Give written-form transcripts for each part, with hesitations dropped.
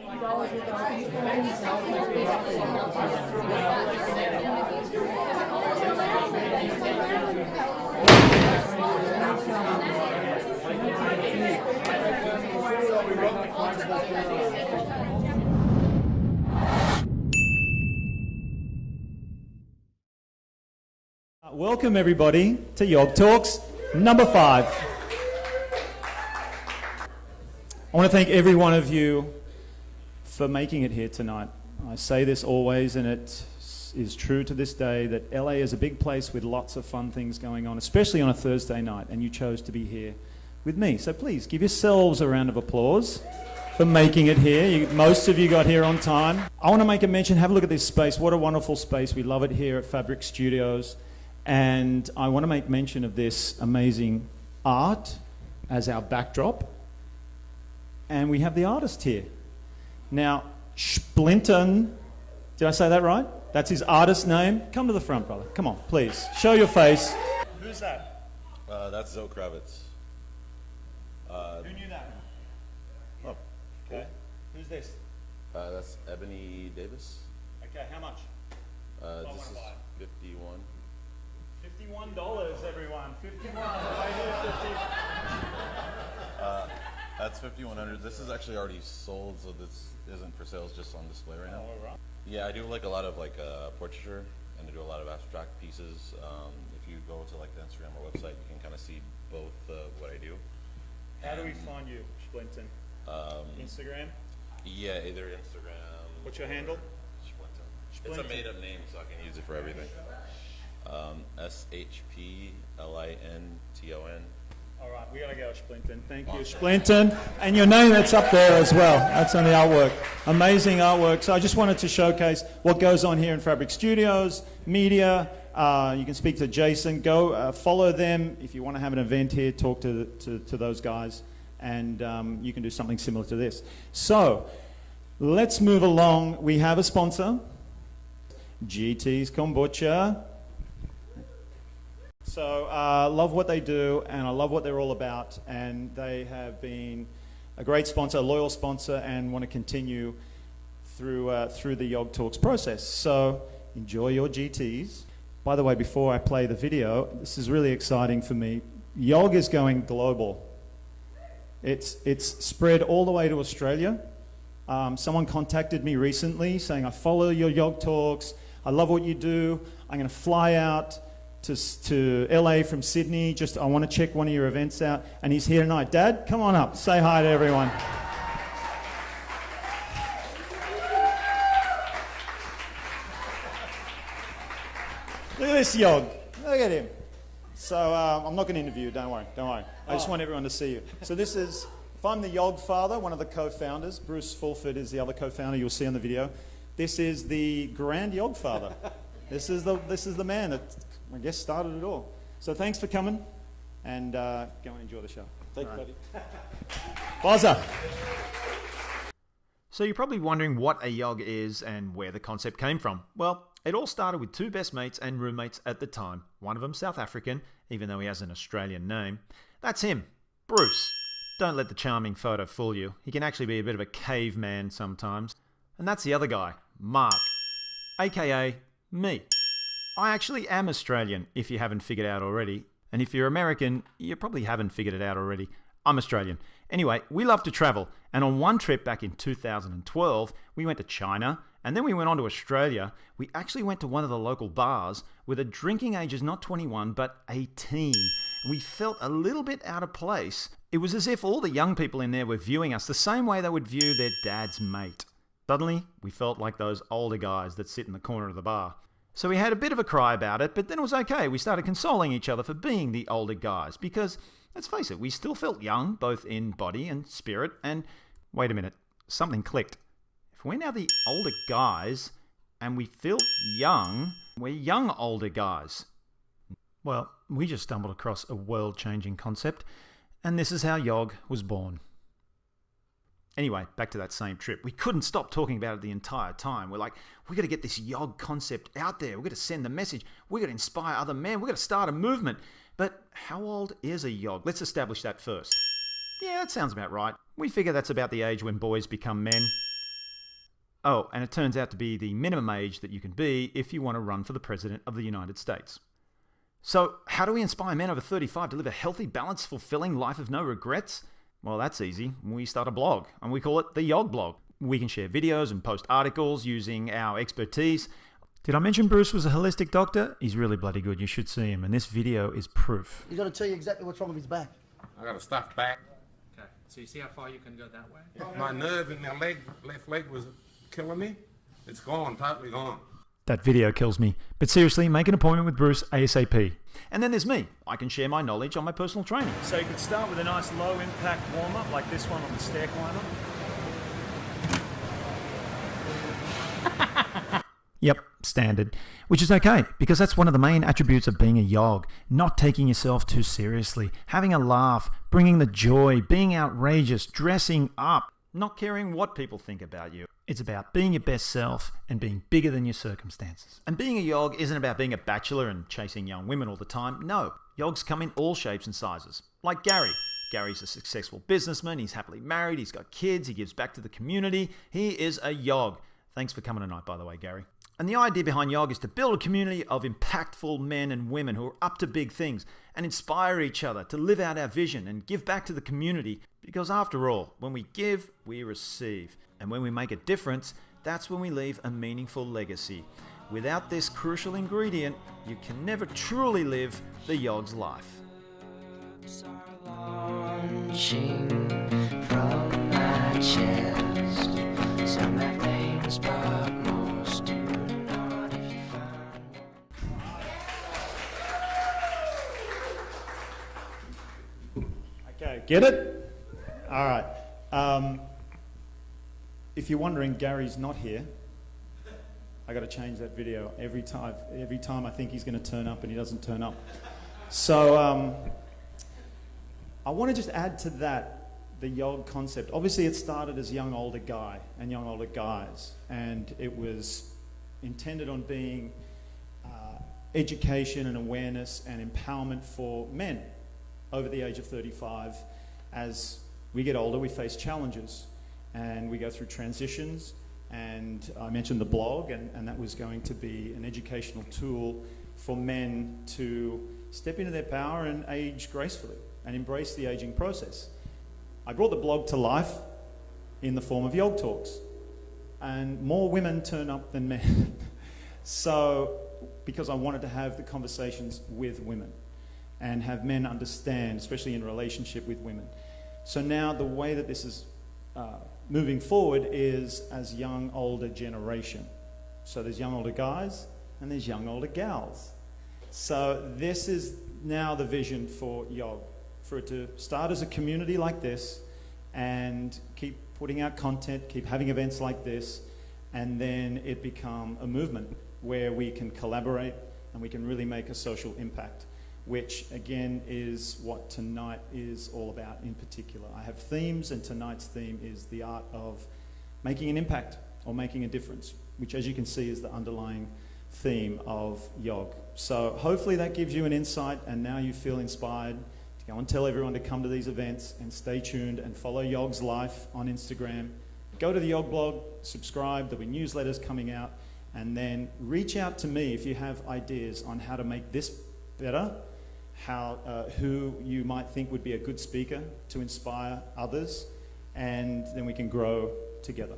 Welcome everybody to YOG Talks number 5. I want to thank every one of you for making it here tonight. I say this always, and it is true to this day, that LA is a big place with lots of fun things going on, especially on a Thursday night, and you chose to be here with me. So please give yourselves a round of applause for making it here. Most of you got here on time. I want to make a mention, have a look at this space. What a wonderful space. We love it here at Fabric Studios. And I want to make mention of this amazing art as our backdrop. And we have the artist here. Now, Splinton, did I say that right? That's his artist name. Come to the front, brother. Come on, please. Show your face. Who's that? That's Zoe Kravitz. Who knew that? Oh, cool. Okay. Who's this? That's Ebony Davis. Okay, how much? This is 51. $51, everyone. $51. That's 5,100. This is actually already sold, so this isn't for sale. It's just on display right now. Oh, right. Yeah, I do like a lot of portraiture, and I do a lot of abstract pieces. If you go to like the Instagram or website, you can kind of see both what I do. How do we find you, Splinton? Instagram? Yeah, either Instagram. What's your handle? Splinton. It's a made-up name, so I can use it for everything. SHPLINTON. All right, we gotta go, Splinton. Thank you, Splinton. And your name, that's up there as well. That's on the artwork. Amazing artwork. So I just wanted to showcase what goes on here in Fabric Studios, media. You can speak to Jason. Go follow them. If you want to have an event here, talk to those guys. And you can do something similar to this. So let's move along. We have a sponsor, GT's Kombucha. So love what they do, and I love what they're all about, and they have been a great sponsor, a loyal sponsor, and want to continue through the YOG Talks process. So enjoy your GTs. By the way, before I play the video, this is really exciting for me. YOG is going global. It's spread all the way to Australia. Someone contacted me recently saying, I follow your YOG Talks, I love what you do, I'm going to fly out to LA from Sydney, I want to check one of your events out, and he's here tonight. Dad, come on up, say hi to everyone. Look at this YOG, look at him. So I'm not going to interview you, don't worry. I just want everyone to see you. So this is, if I'm the YOG father, one of the co-founders, Bruce Fulford is the other co-founder you'll see on the video. This is the grand YOG father. This is the man that, I guess, started it all. So thanks for coming, and go and enjoy the show. Thank you, buddy. Bozza. So you're probably wondering what a YOG is and where the concept came from. Well, it all started with two best mates and roommates at the time. One of them South African, even though he has an Australian name. That's him, Bruce. Don't let the charming photo fool you. He can actually be a bit of a caveman sometimes. And that's the other guy, Mark, aka me. I actually am Australian, if you haven't figured out already. And if you're American, you probably haven't figured it out already. I'm Australian. Anyway, we love to travel. And on one trip back in 2012, we went to China, and then we went on to Australia. We actually went to one of the local bars where the drinking age is not 21, but 18. We felt a little bit out of place. It was as if all the young people in there were viewing us the same way they would view their dad's mate. Suddenly, we felt like those older guys that sit in the corner of the bar. So we had a bit of a cry about it, but then it was okay. We started consoling each other for being the older guys because, let's face it, we still felt young, both in body and spirit. And wait a minute, something clicked. If we're now the older guys and we feel young, we're young older guys. Well, we just stumbled across a world-changing concept, and this is how YOG was born. Anyway, back to that same trip. We couldn't stop talking about it the entire time. We're like, we got to get this YOG concept out there. We've got to send the message. We've got to inspire other men. We've got to start a movement. But how old is a YOG? Let's establish that first. Yeah, that sounds about right. We figure that's about the age when boys become men. Oh, and it turns out to be the minimum age that you can be if you want to run for the President of the United States. So, how do we inspire men over 35 to live a healthy, balanced, fulfilling life of no regrets? Well, that's easy. We start a blog, and we call it the YOG blog. We can share videos and post articles using our expertise. Did I mention Bruce was a holistic doctor? He's really bloody good. You should see him, and this video is proof. He's going to tell you exactly what's wrong with his back. I got a stuffed back. Okay, so you see how far you can go that way? My nerve in my left leg was killing me. It's gone, totally gone. That video kills me. But seriously, make an appointment with Bruce ASAP. And then there's me. I can share my knowledge on my personal training. So you could start with a nice low impact warm up like this one on the stair climber. Yep, standard. Which is okay, because that's one of the main attributes of being a YOG. Not taking yourself too seriously, having a laugh, bringing the joy, being outrageous, dressing up, not caring what people think about you. It's about being your best self and being bigger than your circumstances. And being a YOG isn't about being a bachelor and chasing young women all the time. No, YOGs come in all shapes and sizes. Like Gary. Gary's a successful businessman, he's happily married, he's got kids, he gives back to the community. He is a YOG. Thanks for coming tonight, by the way, Gary. And the idea behind YOG is to build a community of impactful men and women who are up to big things and inspire each other to live out our vision and give back to the community. Because after all, when we give, we receive. And when we make a difference, that's when we leave a meaningful legacy. Without this crucial ingredient, you can never truly live the YOG's life. Launching from my chest. Some have names, but most do not. If you find Okay, get it? All right. If you're wondering, Gary's not here. I got to change that video every time. Every time I think he's going to turn up and he doesn't turn up. So I want to just add to that the YOG concept. Obviously, it started as young older guy and young older guys, and it was intended on being education and awareness and empowerment for men over the age of 35. As we get older, we face challenges and we go through transitions. And I mentioned the blog, and that was going to be an educational tool for men to step into their power and age gracefully and embrace the aging process. I brought the blog to life in the form of YOG Talks, and more women turn up than men. So, because I wanted to have the conversations with women and have men understand, especially in relationship with women. So now the way that this is moving forward is as young older generation. So there's young older guys and there's young older gals. So this is now the vision for YOG, for it to start as a community like this and keep putting out content, keep having events like this, and then it become a movement where we can collaborate and we can really make a social impact, which again is what tonight is all about in particular. I have themes, and tonight's theme is the art of making an impact or making a difference, which as you can see is the underlying theme of YOG. So hopefully that gives you an insight, and now you feel inspired to go and tell everyone to come to these events, and stay tuned and follow YOG's life on Instagram. Go to the YOG blog, subscribe, there'll be newsletters coming out, and then reach out to me if you have ideas on how to make this better, who you might think would be a good speaker to inspire others, and then we can grow together.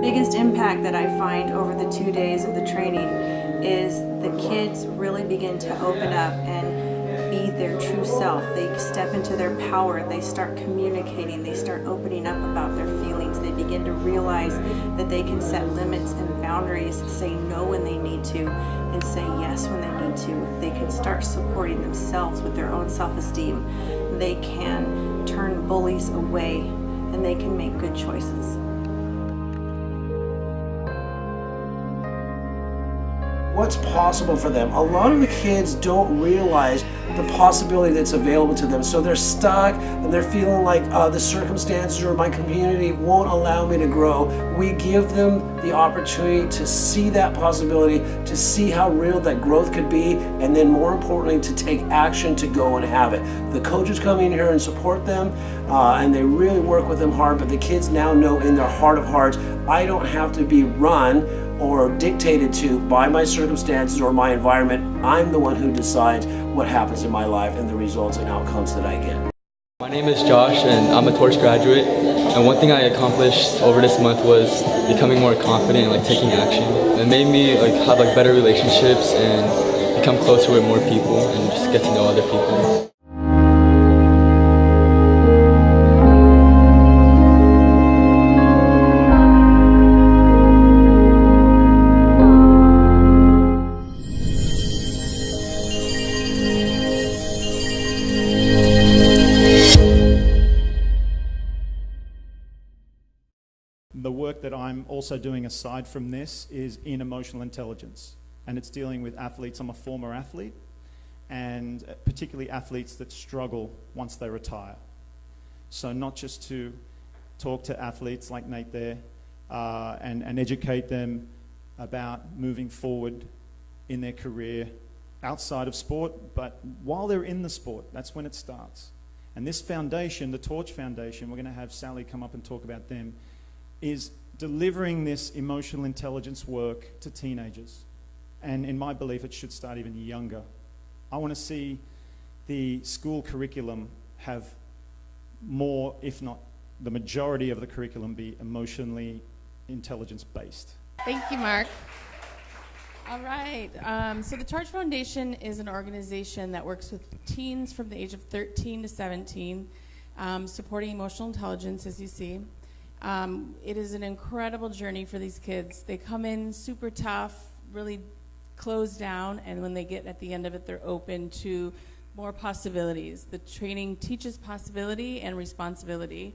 biggest impact that I find over the 2 days of the training is the kids really begin to open up and be their true self. They step into their power, they start communicating, they start opening up about their feelings, they begin to realize that they can set limits and boundaries, say no when they need to, and say yes when they need to. They can start supporting themselves with their own self-esteem. They can turn bullies away, and they can make good choices. What's possible for them. A lot of the kids don't realize the possibility that's available to them, so they're stuck and they're feeling like the circumstances or my community won't allow me to grow. We give them the opportunity to see that possibility, to see how real that growth could be, and then more importantly to take action to go and have it. The coaches come in here and support them, and they really work with them hard, but the kids now know in their heart of hearts, I don't have to be run or dictated to by my circumstances or my environment. I'm the one who decides what happens in my life and the results and outcomes that I get. My name is Josh and I'm a Torch graduate, and one thing I accomplished over this month was becoming more confident and taking action. It made me have better relationships and become closer with more people and just get to know other people. The work that I'm also doing aside from this is in emotional intelligence, and it's dealing with athletes. I'm a former athlete, and particularly athletes that struggle once they retire. So not just to talk to athletes like Nate there and educate them about moving forward in their career outside of sport, but while they're in the sport, that's when it starts. And this foundation, the Torch Foundation, we're going to have Sally come up and talk about them, is delivering this emotional intelligence work to teenagers. And in my belief, it should start even younger. I want to see the school curriculum have more, if not the majority of the curriculum, be emotionally intelligence-based. Thank you, Mark. All right. So the Torch Foundation is an organization that works with teens from the age of 13 to 17, supporting emotional intelligence, as you see. It is an incredible journey for these kids. They come in super tough, really closed down, and when they get at the end of it, they're open to more possibilities. The training teaches possibility and responsibility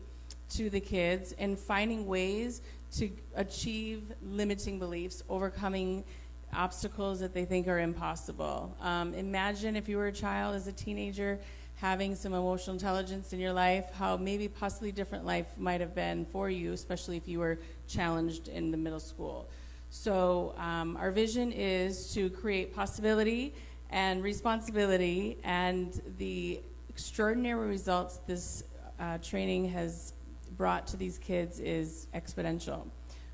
to the kids and finding ways to achieve limiting beliefs, overcoming obstacles that they think are impossible. Imagine if you were a child as a teenager having some emotional intelligence in your life, how maybe possibly different life might have been for you, especially if you were challenged in the middle school. So our vision is to create possibility and responsibility, and the extraordinary results this training has brought to these kids is exponential.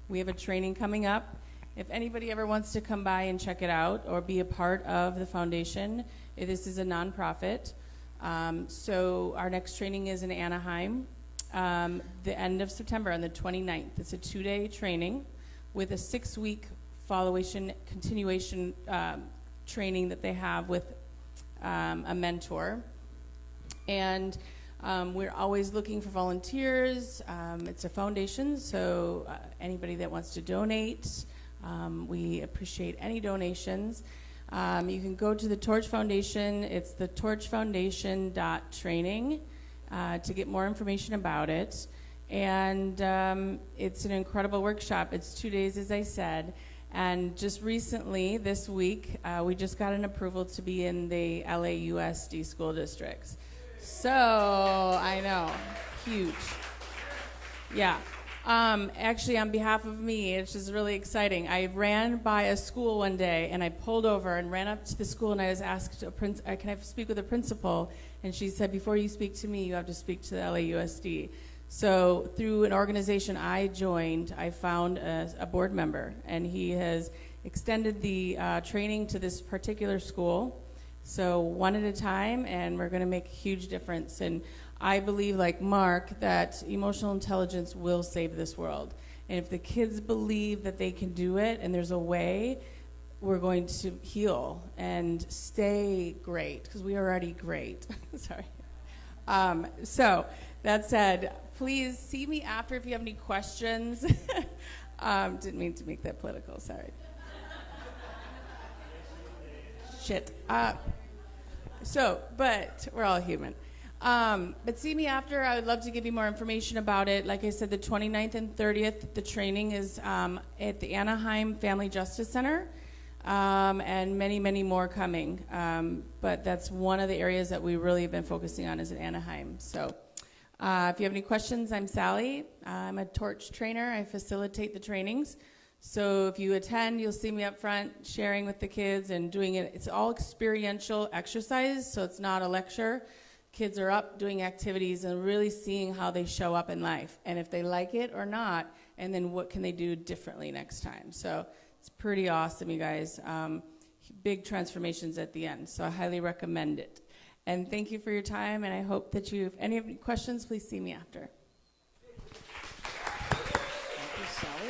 We have a training coming up. If anybody ever wants to come by and check it out or be a part of the foundation, this is a nonprofit. So our next training is in Anaheim, the end of September on the 29th. It's a 2-day training with a 6-week continuation training that they have with a mentor. And we're always looking for volunteers. It's a foundation, so anybody that wants to donate, we appreciate any donations. You can go to the Torch Foundation. It's the torchfoundation.training to get more information about it. And it's an incredible workshop. It's 2 days, as I said. And just recently, this week, we just got an approval to be in the LAUSD school districts. So, I know, huge. Yeah. Actually, on behalf of me, it's just really exciting. I ran by a school one day, and I pulled over and ran up to the school, and I was asked, can I speak with the principal? And she said, before you speak to me, you have to speak to the LAUSD. So through an organization I joined, I found a board member, and he has extended the training to this particular school. So one at a time, and we're going to make a huge difference. And I believe, like Mark, that emotional intelligence will save this world. And if the kids believe that they can do it and there's a way, we're going to heal and stay great, because we are already great. Sorry. So that said, please see me after if you have any questions. Didn't mean to make that political, sorry. Shit. But we're all human. But see me after. I would love to give you more information about it. Like I said, the 29th and 30th, the training is at the Anaheim Family Justice Center, and many, many more coming. But that's one of the areas that we really have been focusing on is in Anaheim. So if you have any questions, I'm Sally. I'm a torch trainer. I facilitate the trainings. So if you attend, you'll see me up front sharing with the kids and doing it. It's all experiential exercise, so it's not a lecture. Kids are up doing activities and really seeing how they show up in life, and if they like it or not, and then what can they do differently next time. So it's pretty awesome, you guys. Big transformations at the end, so I highly recommend it. And thank you for your time, and I hope that if any have any questions, please see me after. Thank you, Sally.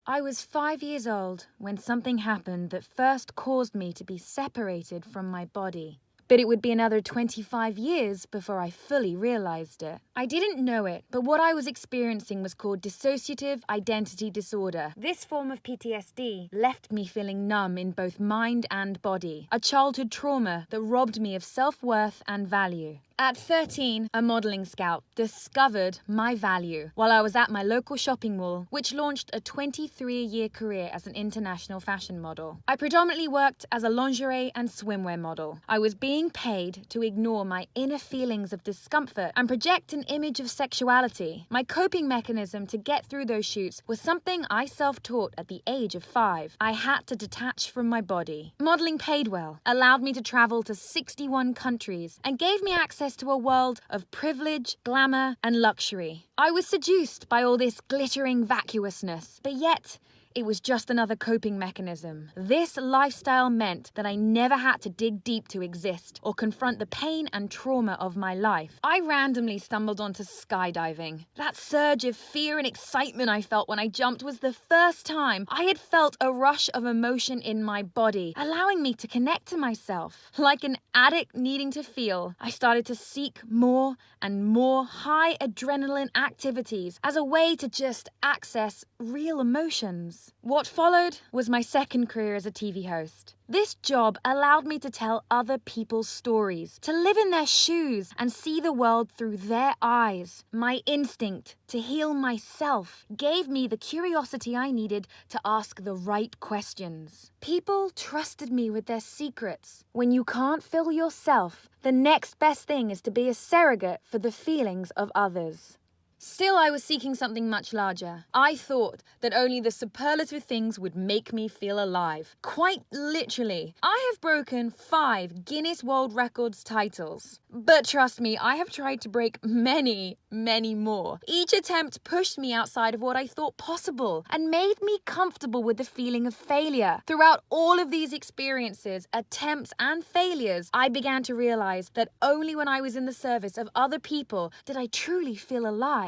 I was 5 years old when something happened that first caused me to be separated from my body. But it would be another 25 years before I fully realized it. I didn't know it, but what I was experiencing was called dissociative identity disorder. This form of PTSD left me feeling numb in both mind and body, a childhood trauma that robbed me of self-worth and value. At 13, a modeling scout discovered my value while I was at my local shopping mall, which launched a 23-year career as an international fashion model. I predominantly worked as a lingerie and swimwear model. I was being paid to ignore my inner feelings of discomfort and project an image of sexuality. My coping mechanism to get through those shoots was something I self-taught at the age of 5. I had to detach from my body. Modeling paid well, allowed me to travel to 61 countries, and gave me access to a world of privilege, glamour, and luxury. I was seduced by all this glittering vacuousness, but yet it was just another coping mechanism. This lifestyle meant that I never had to dig deep to exist or confront the pain and trauma of my life. I randomly stumbled onto skydiving. That surge of fear and excitement I felt when I jumped was the first time I had felt a rush of emotion in my body, allowing me to connect to myself. Like an addict needing to feel, I started to seek more and more high adrenaline activities as a way to just access real emotions. What followed was my second career as a TV host. This job allowed me to tell other people's stories, to live in their shoes and see the world through their eyes. My instinct to heal myself gave me the curiosity I needed to ask the right questions. People trusted me with their secrets. When you can't fill yourself, the next best thing is to be a surrogate for the feelings of others. Still, I was seeking something much larger. I thought that only the superlative things would make me feel alive. Quite literally, I have broken 5 Guinness World Records titles. But trust me, I have tried to break many, many more. Each attempt pushed me outside of what I thought possible and made me comfortable with the feeling of failure. Throughout all of these experiences, attempts and failures, I began to realize that only when I was in the service of other people did I truly feel alive.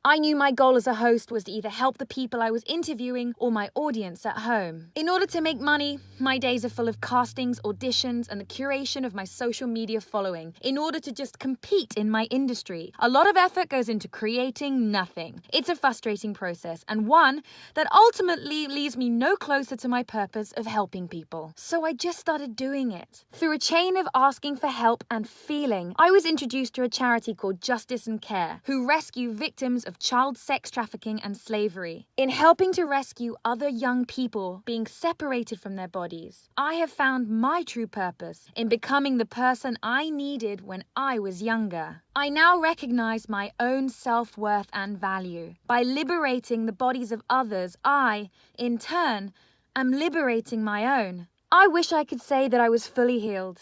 I knew my goal as a host was to either help the people I was interviewing or my audience at home. In order to make money, my days are full of castings, auditions, and the curation of my social media following in order to just compete in my industry. A lot of effort goes into creating nothing. It's a frustrating process, and one that ultimately leaves me no closer to my purpose of helping people. So I just started doing it. Through a chain of asking for help and feeling, I was introduced to a charity called Justice and Care, who rescue victims of child sex trafficking and slavery. In helping to rescue other young people being separated from their bodies, I have found my true purpose in becoming the person I needed when I was younger. I now recognize my own self-worth and value. By liberating the bodies of others, I, in turn, am liberating my own. I wish I could say that I was fully healed.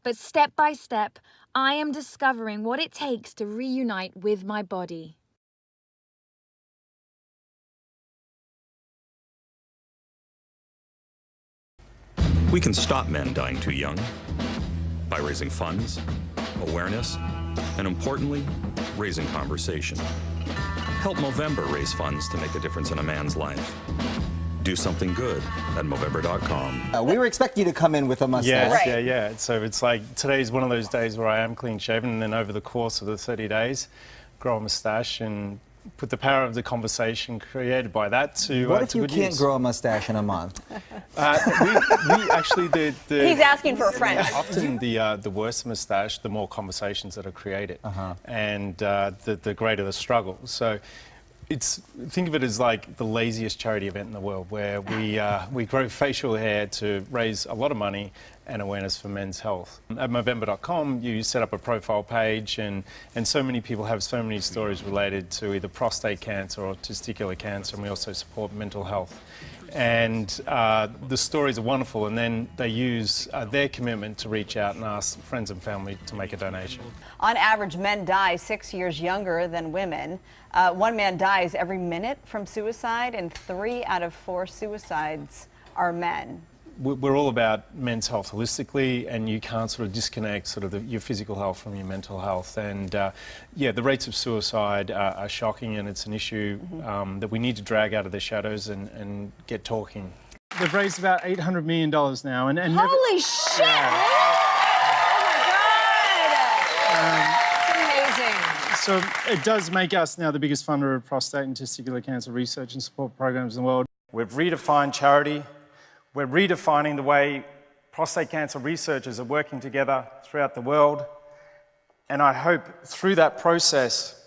But step by step, I am discovering what it takes to reunite with my body. We can stop men dying too young by raising funds, awareness, and importantly, raising conversation. Help Movember raise funds to make a difference in a man's life. Do something good at Movember.com. We were expecting you to come in with a mustache. Yeah. So it's like today's one of those days where I am clean shaven, and then over the course of the 30 days, grow a mustache and put the power of the conversation created by that to What if to you good can't use. grow a mustache in a month? We actually He's asking for a friend. Often the worse the mustache, the more conversations that are created, and the greater the struggle. So. Think of it as like the laziest charity event in the world, where we grow facial hair to raise a lot of money and awareness for men's health. At Movember.com, you set up a profile page, and so many people have so many stories related to either prostate cancer or testicular cancer, and we also support mental health. And the stories are wonderful, and then they use their commitment to reach out and ask friends and family to make a donation. On average, men die 6 years younger than women. One man dies every minute from suicide, and 3 out of 4 suicides are men. We're all about men's health holistically, and you can't sort of disconnect sort of your physical health from your mental health. And yeah, the rates of suicide are shocking, and it's an issue that we need to drag out of the shadows and get talking. They've raised about $800 million now, and Holy shit! Yeah. It's amazing. So it does make us now the biggest funder of prostate and testicular cancer research and support programs in the world. We've redefined charity. We're redefining the way prostate cancer researchers are working together throughout the world. And I hope through that process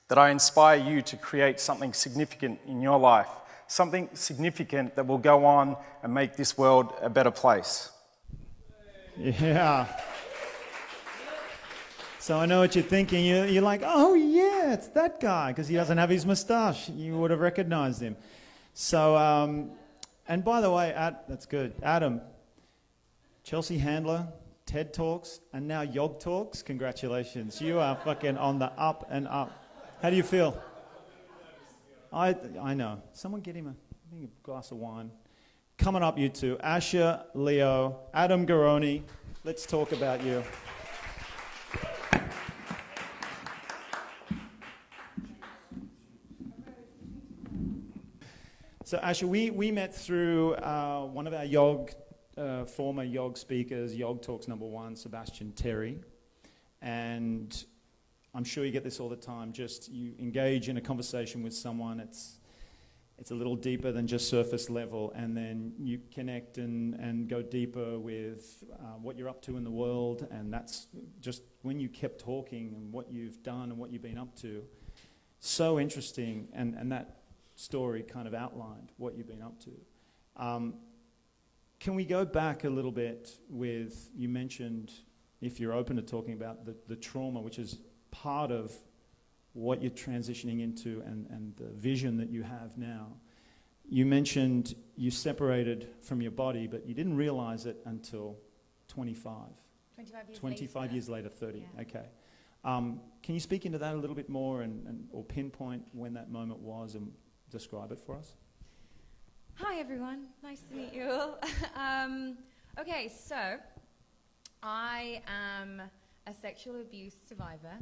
that I inspire you to create something significant in your life, something significant that will go on and make this world a better place. Yeah. So I know what you're thinking. You're like, oh yeah, it's that guy, because he doesn't have his moustache. You would have recognized him. So, and by the way, that's good. Adam, Chelsea Handler, TED Talks, and now YOG Talks. Congratulations. You are fucking on the up and up. How do you feel? I know. Someone get him a glass of wine. Coming up, you two. Asher, Leo, Adam Garoni. Let's talk about you. So Asher, we met through one of our YOG, former YOG speakers, YOG Talks #1, Sebastian Terry. And I'm sure you get this all the time. Just you engage in a conversation with someone, it's a little deeper than just surface level, and then you connect and go deeper with what you're up to in the world, and that's just when you kept talking and what you've done and what you've been up to. So interesting, and that story kind of outlined what you've been up to. Can we go back a little bit with, you mentioned, if you're open to talking about the trauma, which is part of what you're transitioning into and the vision that you have now. You mentioned you separated from your body, but you didn't realize it until 25. 25 years later, 30, yeah. Okay. Can you speak into that a little bit more or pinpoint when that moment was and describe it for us? Hi everyone, nice to meet you all. Okay, so I am a sexual abuse survivor,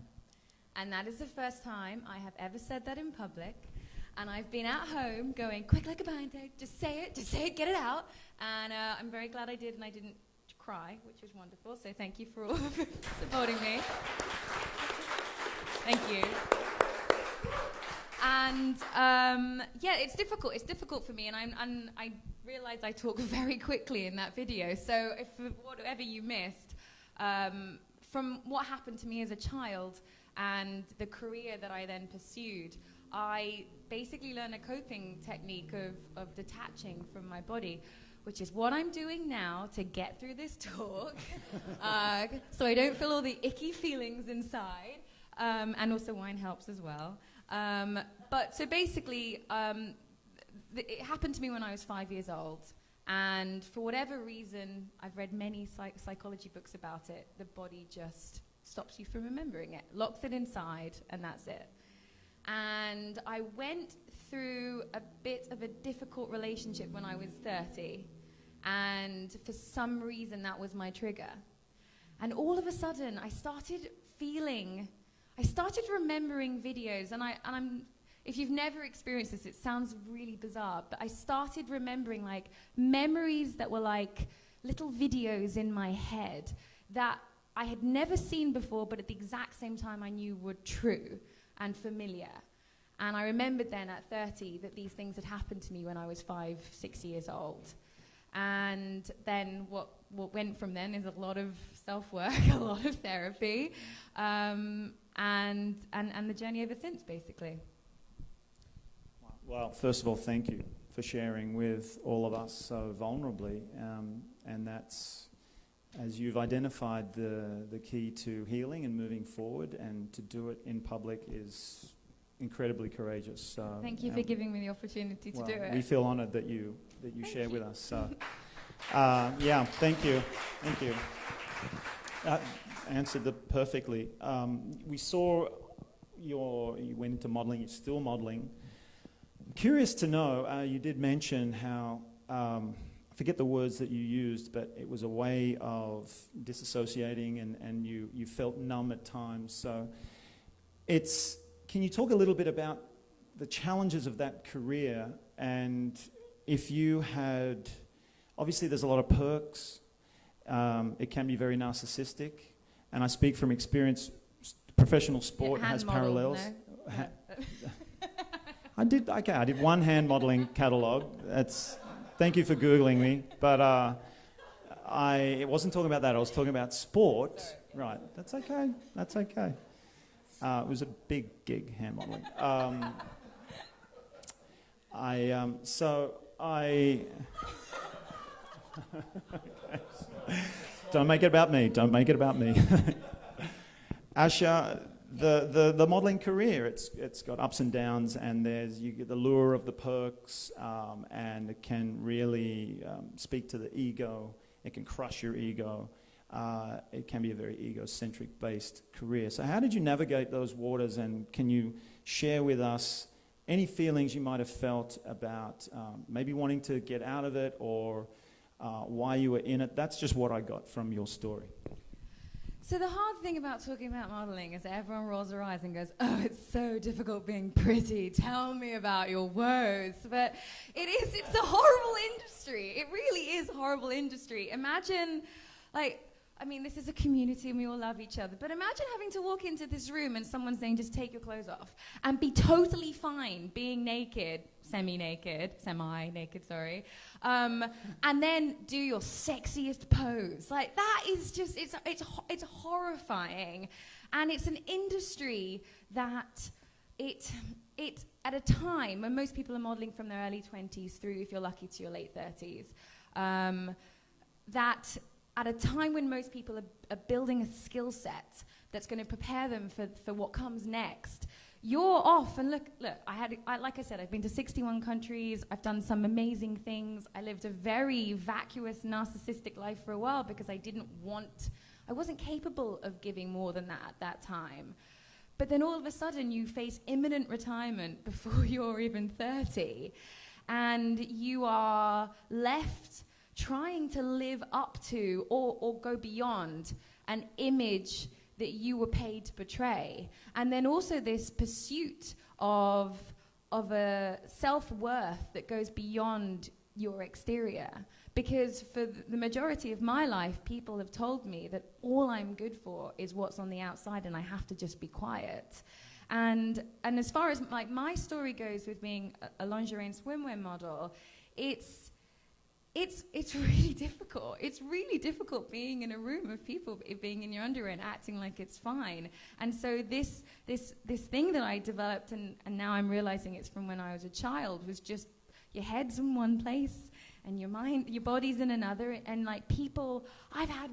and that is the first time I have ever said that in public. And I've been at home going, quick like a Band-Aid, just say it, get it out. And I'm very glad I did, and I didn't cry, which was wonderful. So thank you for all supporting me. Thank you. And yeah, it's difficult. It's difficult for me, and I realize I talk very quickly in that video. So if whatever you missed, from what happened to me as a child and the career that I then pursued, I basically learned a coping technique of detaching from my body, which is what I'm doing now to get through this talk, so I don't feel all the icky feelings inside, and also wine helps as well. But so basically, it happened to me when I was 5 years old, and for whatever reason, I've read many psychology books about it, the body just stops you from remembering it, locks it inside, and that's it. And I went through a bit of a difficult relationship when I was 30, And for some reason, that was my trigger. And all of a sudden, I started remembering videos, and if you've never experienced this, it sounds really bizarre, but I started remembering like memories that were like little videos in my head that I had never seen before, but at the exact same time I knew were true and familiar. And I remembered then at 30 that these things had happened to me when I was 5, 6 years old. And then what went from then is a lot of self-work, a lot of therapy, and the journey ever since, basically. Well, first of all, thank you for sharing with all of us so vulnerably, and that's, as you've identified, the key to healing and moving forward, and to do it in public is incredibly courageous. So, thank you for giving me the opportunity to do it. We feel honoured that you share with us. So, yeah, thank you. Answered it perfectly. We saw you went into modelling. You're still modelling. Curious to know, you did mention how, I forget the words that you used, but it was a way of disassociating, and you felt numb at times. So can you talk a little bit about the challenges of that career, and if you had, obviously there's a lot of perks, it can be very narcissistic, and I speak from experience, professional sport has parallels. No. I did one hand modelling catalogue. Thank you for Googling me, but I wasn't talking about that. I was talking about sport. Right, that's okay. It was a big gig, hand modelling. Don't make it about me. Asha, the modelling career, it's got ups and downs, and you get the lure of the perks, and it can really speak to the ego. It can crush your ego. It can be a very egocentric based career. So how did you navigate those waters, and can you share with us any feelings you might have felt about maybe wanting to get out of it, or why you were in it? That's just what I got from your story. So the hard thing about talking about modeling is that everyone rolls their eyes and goes, oh, it's so difficult being pretty. Tell me about your woes. But it's a horrible industry. It really is a horrible industry. Imagine, this is a community and we all love each other, but imagine having to walk into this room and someone saying, just take your clothes off, and be totally fine being naked, semi-naked, sorry, and then do your sexiest pose. Like, that is just, it's horrifying. And it's an industry that it at a time when most people are modeling from their early 20s through, if you're lucky, to your late 30s, that at a time when most people are building a skill set that's going to prepare them for what comes next, you're off. And look, like I said, I've been to 61 countries. I've done some amazing things. I lived a very vacuous, narcissistic life for a while because I wasn't capable of giving more than that at that time. But then all of a sudden you face imminent retirement before you're even 30, and you are left trying to live up to or go beyond an image that you were paid to portray. And then also this pursuit of a self-worth that goes beyond your exterior. Because for the majority of my life, people have told me that all I'm good for is what's on the outside, and I have to just be quiet. And as far as my story goes with being a lingerie and swimwear model, it's really difficult. It's really difficult being in a room of people, being in your underwear and acting like it's fine. And so this thing that I developed, and now I'm realizing it's from when I was a child, was just your head's in one place and your body's in another. And I've had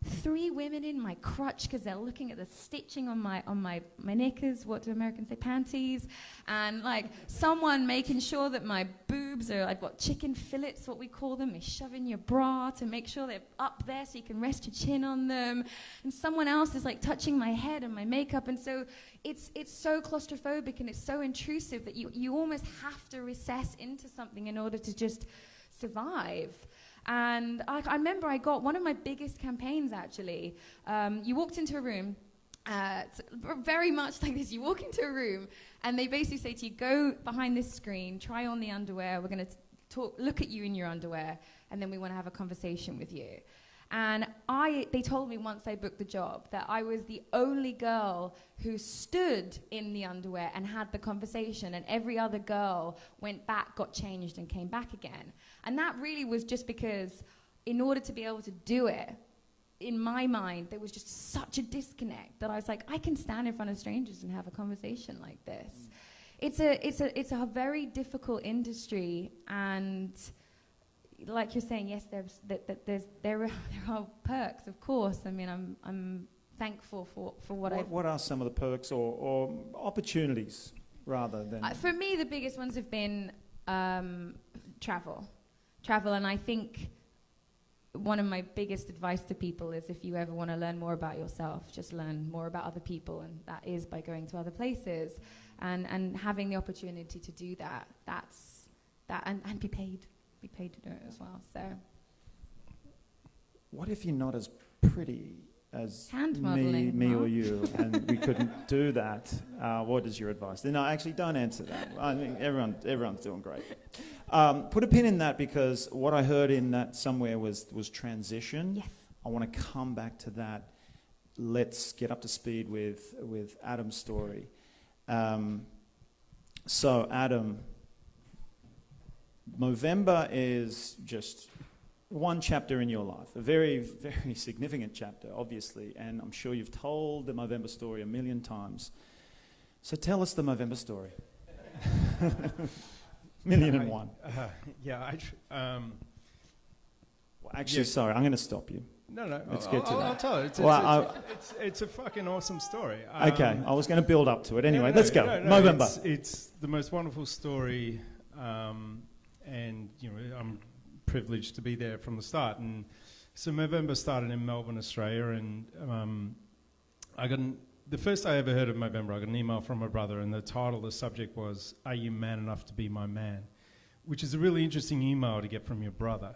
3 women in my crutch because they're looking at the stitching on my knickers, what do Americans say, panties, and someone making sure that my boobs are, I've got chicken fillets, what we call them. They shove in your bra to make sure they're up there so you can rest your chin on them, and someone else is touching my head and my makeup. And so it's so claustrophobic and it's so intrusive that you almost have to recess into something in order to just survive. And I remember I got one of my biggest campaigns, actually. You walked into a room, very much like this. You walk into a room, and they basically say to you, go behind this screen, try on the underwear. We're going to look at you in your underwear, and then we want to have a conversation with you. And they told me once I booked the job that I was the only girl who stood in the underwear and had the conversation, and every other girl went back, got changed, and came back again. And that really was just because in order to be able to do it, in my mind, there was just such a disconnect that I was like, I can stand in front of strangers and have a conversation like this. It's a very difficult industry, and like you're saying, yes, there are perks, of course. I mean, I'm thankful for what are some of the perks or opportunities rather than? For me, the biggest ones have been travel, and I think one of my biggest advice to people is if you ever want to learn more about yourself, just learn more about other people, and that is by going to other places and having the opportunity to do that. And be paid to do it as well. So, what if you're not as pretty as Hand me modelling, or you, and we couldn't do that? What is your advice? No, actually, don't answer that. I mean, everyone's doing great. Put a pin in that, because what I heard in that somewhere was transition. Yes. I want to come back to that. Let's get up to speed with Adam's story. So, Adam, Movember is just one chapter in your life, a very, very significant chapter, obviously, and I'm sure you've told the Movember story a million times. So tell us the Movember story. Million and one. Actually, sorry, I'm going to stop you. No, Let's get to that. I'll tell it. It's a fucking awesome story. Okay, I was going to build up to it. Anyway, let's go. Movember. It's the most wonderful story, and I'm privileged to be there from the start. And so Movember started in Melbourne, Australia, and the first I ever heard of Movember, I got an email from my brother, and the title, the subject was, "Are you man enough to be my man?" Which is a really interesting email to get from your brother.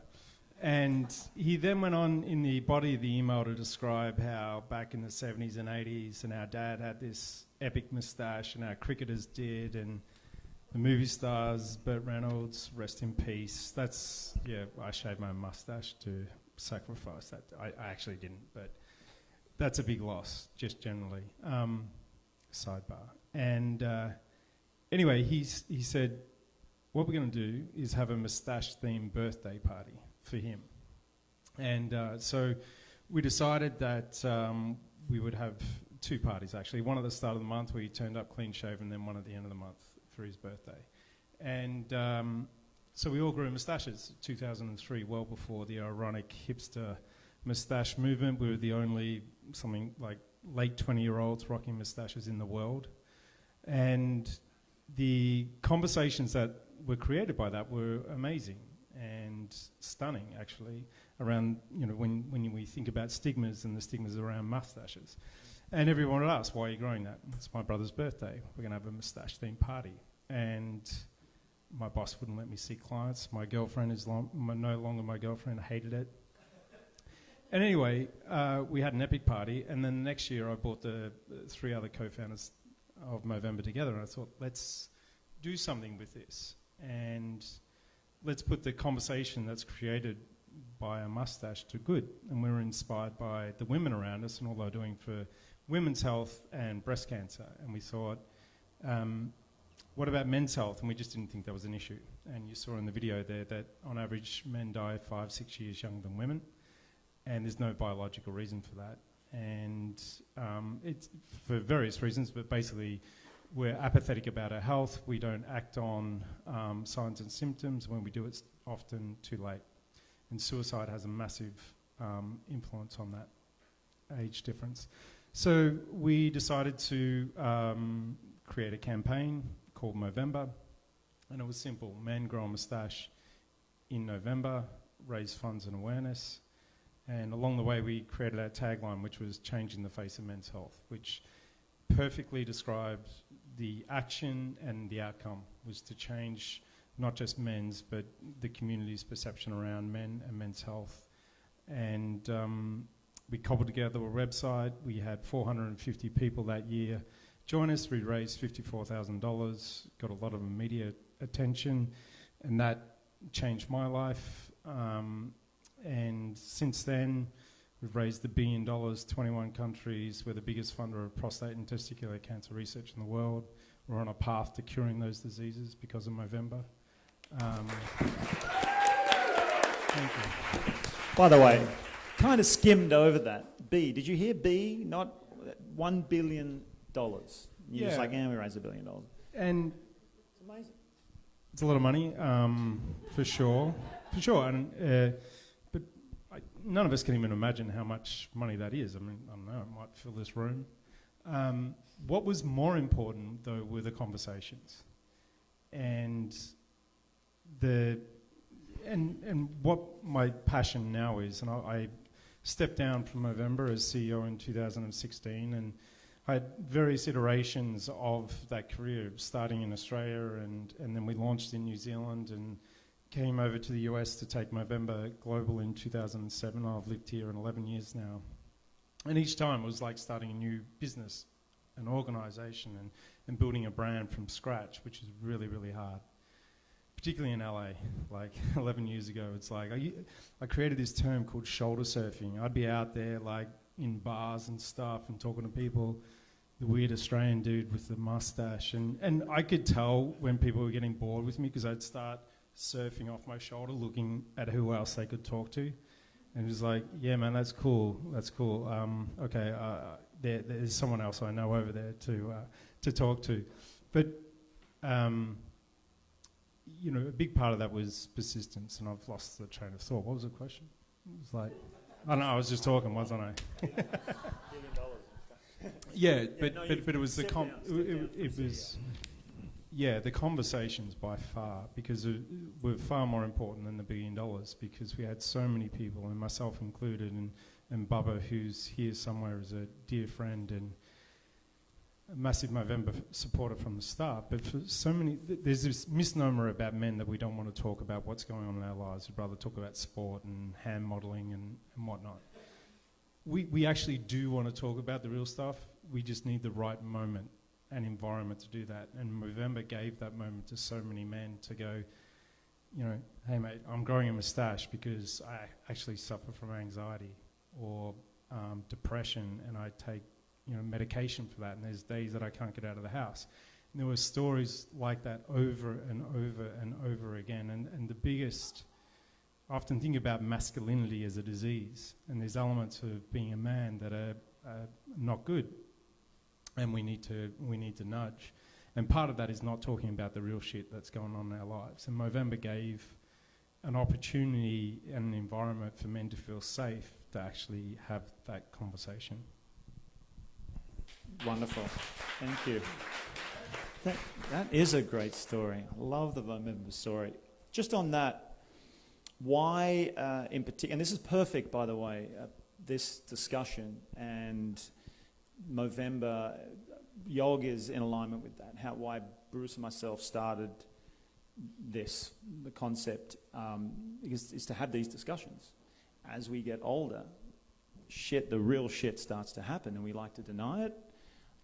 And he then went on in the body of the email to describe how back in the 70s and 80s, and our dad had this epic moustache, and our cricketers did, and the movie stars, Burt Reynolds, rest in peace. I shaved my moustache to sacrifice that. I actually didn't, but that's a big loss, just generally. Sidebar. And anyway, he said, what we're going to do is have a moustache-themed birthday party for him. And so we decided that we would have two parties, actually. One at the start of the month where he turned up clean-shaven, then one at the end of the month for his birthday. And so we all grew moustaches, 2003, well before the ironic hipster moustache movement. We were the only something like late 20-year-olds rocking moustaches in the world. And the conversations that were created by that were amazing and stunning, actually, around, when we think about stigmas and the stigmas around moustaches. And everyone would ask, why are you growing that? It's my brother's birthday. We're going to have a moustache-themed party. And my boss wouldn't let me see clients. My girlfriend is no longer my girlfriend. I hated it. And anyway, we had an epic party. And then the next year, I brought the three other co-founders of Movember together. And I thought, let's do something with this. And let's put the conversation that's created by a mustache to good. And we were inspired by the women around us and all they're doing for women's health and breast cancer. And we thought, what about men's health? And we just didn't think that was an issue. And you saw in the video there that on average men die 5-6 years younger than women. And there's no biological reason for that. And it's for various reasons, but basically we're apathetic about our health. We don't act on signs and symptoms. When we do, it's often too late. And suicide has a massive influence on that age difference. So we decided to create a campaign called Movember. And it was simple. Men grow a moustache in November, raise funds and awareness. And along the way, we created our tagline, which was changing the face of men's health, which perfectly described the action and the outcome, was to change not just men's, but the community's perception around men and men's health. And we cobbled together a website. We had 450 people that year join us. We raised $54,000, got a lot of media attention, and that changed my life. And since then, we've raised $1 billion, 21 countries. We're the biggest funder of prostate and testicular cancer research in the world. We're on a path to curing those diseases because of Movember. Thank you. By the way, kind of skimmed over that. B, did you hear B? Not $1 billion. You're just like, we raised $1 billion. And it's amazing. It's a lot of money, for sure. For sure. And, but none of us can even imagine how much money that is. I mean, I don't know, it might fill this room. What was more important, though, were the conversations. And what my passion now is, and I stepped down from Movember as CEO in 2016, and I had various iterations of that career, starting in Australia, and then we launched in New Zealand and came over to the US to take Movember global in 2007. I've lived here in 11 years now. And each time it was like starting a new business, an organisation, and building a brand from scratch, which is really, really hard. Particularly in LA, like 11 years ago, it's like, I created this term called shoulder surfing. I'd be out there like in bars and stuff and talking to people, the weird Australian dude with the mustache. And I could tell when people were getting bored with me because I'd start surfing off my shoulder, looking at who else they could talk to. And it was like, yeah, man, that's cool. Okay, there's someone else I know over there to talk to. But, you know, a big part of that was persistence, and I've lost the train of thought. What was the question? It was like, I don't know, I was just talking, wasn't I? Yeah, but it was the the conversations by far, because were far more important than the $1 billion, because we had so many people, and myself included, and Bubba, who's here somewhere, is a dear friend and a massive Movember supporter from the start. But for so many, there's this misnomer about men that we don't want to talk about what's going on in our lives. We'd rather talk about sport and hand modelling and whatnot. We actually do want to talk about the real stuff. We just need the right moment and environment to do that. And Movember gave that moment to so many men to go, you know, hey mate, I'm growing a moustache because I actually suffer from anxiety or depression, and I take, you know, medication for that, and there's days that I can't get out of the house. And there were stories like that over and over and over again. And the biggest, I often think about masculinity as a disease, and there's elements of being a man that are not good, and we need to nudge. And part of that is not talking about the real shit that's going on in our lives. And Movember gave an opportunity and an environment for men to feel safe to actually have that conversation. Wonderful. Thank you. That is a great story. I love the Movember story. Just on that, why in particular, and this is perfect, by the way, this discussion, and Movember, YOG is in alignment with that, why Bruce and myself started the concept, is to have these discussions. As we get older, the real shit starts to happen, and we like to deny it,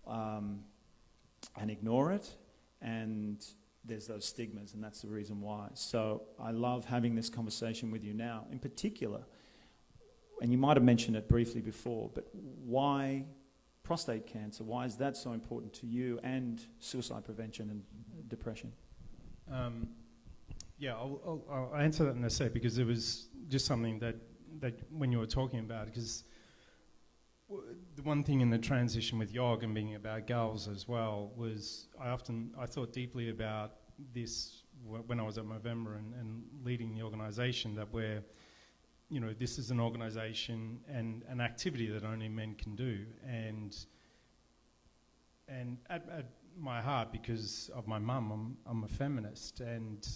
and ignore it, and there's those stigmas, and that's the reason why. So I love having this conversation with you now, in particular, and you might have mentioned it briefly before, but why prostate cancer? Why is that so important to you, and suicide prevention and depression? I'll answer that in a sec, because it was just something that when you were talking about, because the one thing in the transition with YOG and being about girls as well was I thought deeply about this when I was at Movember and leading the organisation, that we're, you know, this is an organisation and an activity that only men can do, and at my heart, because of my mum, I'm a feminist, and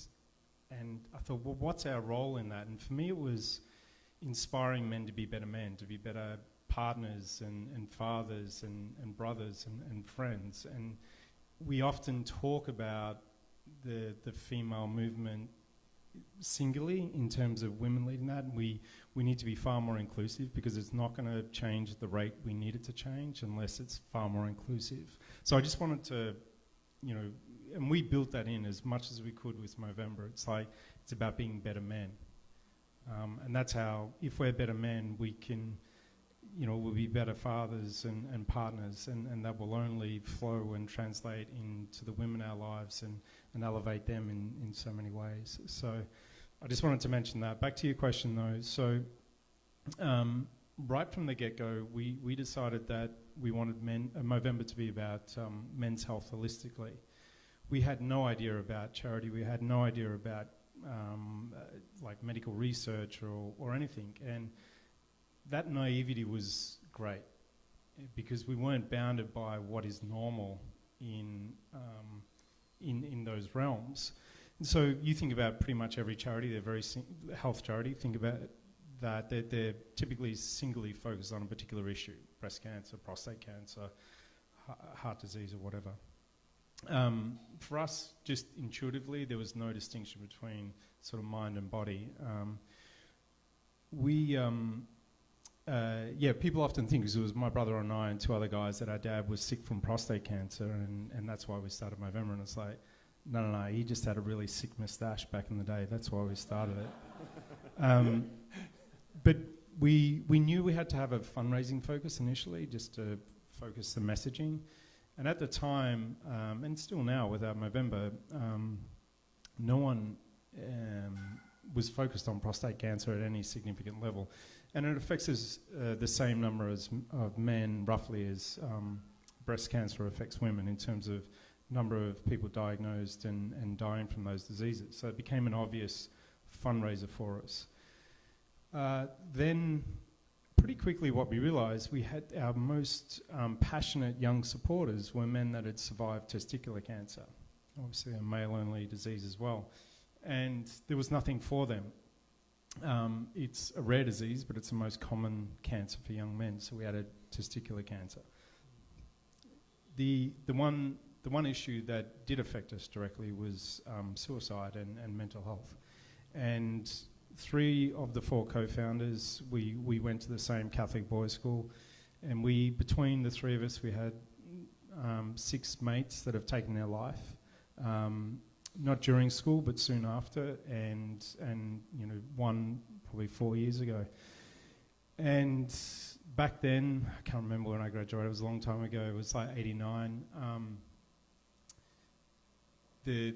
I thought, well, what's our role in that? And for me, it was inspiring men to be better men, to be better partners and fathers and brothers and friends. And we often talk about the female movement singularly in terms of women leading that. And we need to be far more inclusive, because it's not going to change the rate we need it to change unless it's far more inclusive. So I just wanted to, you know, and we built that in as much as we could with Movember. It's like, it's about being better men. And that's how, if we're better men, we can, you know, we'll be better fathers and partners, and that will only flow and translate into the women in our lives and elevate them in so many ways. So I just wanted to mention that. Back to your question though. So right from the get-go, we decided that we wanted Movember to be about men's health holistically. We had no idea about charity. We had no idea about like medical research or anything. And that naivety was great, because we weren't bounded by what is normal in those realms. And so you think about pretty much every charity, they're very health charity, think about that, they're typically singly focused on a particular issue: breast cancer, prostate cancer, heart disease, or whatever. For us, just intuitively, there was no distinction between sort of mind and body. People often think, because it was my brother and I and two other guys, that our dad was sick from prostate cancer, and that's why we started Movember. And it's like, no, he just had a really sick moustache back in the day. That's why we started it. But we knew we had to have a fundraising focus initially, just to focus the messaging. And at the time, and still now with our Movember, no one was focused on prostate cancer at any significant level. And it affects us the same number of men, roughly, as breast cancer affects women in terms of number of people diagnosed and dying from those diseases. So it became an obvious fundraiser for us. Then, pretty quickly, what we realised, we had our most passionate young supporters were men that had survived testicular cancer, obviously a male-only disease as well. And there was nothing for them. It's a rare disease, but it's the most common cancer for young men, so we added testicular cancer. The one issue that did affect us directly was suicide and mental health. And 3 of the 4 co-founders, we went to the same Catholic boys' school, and between the 3 of us, we had 6 mates that have taken their life. Not during school, but soon after, and you know, one probably 4 years ago. And back then, I can't remember when I graduated, it was a long time ago, it was like 89. The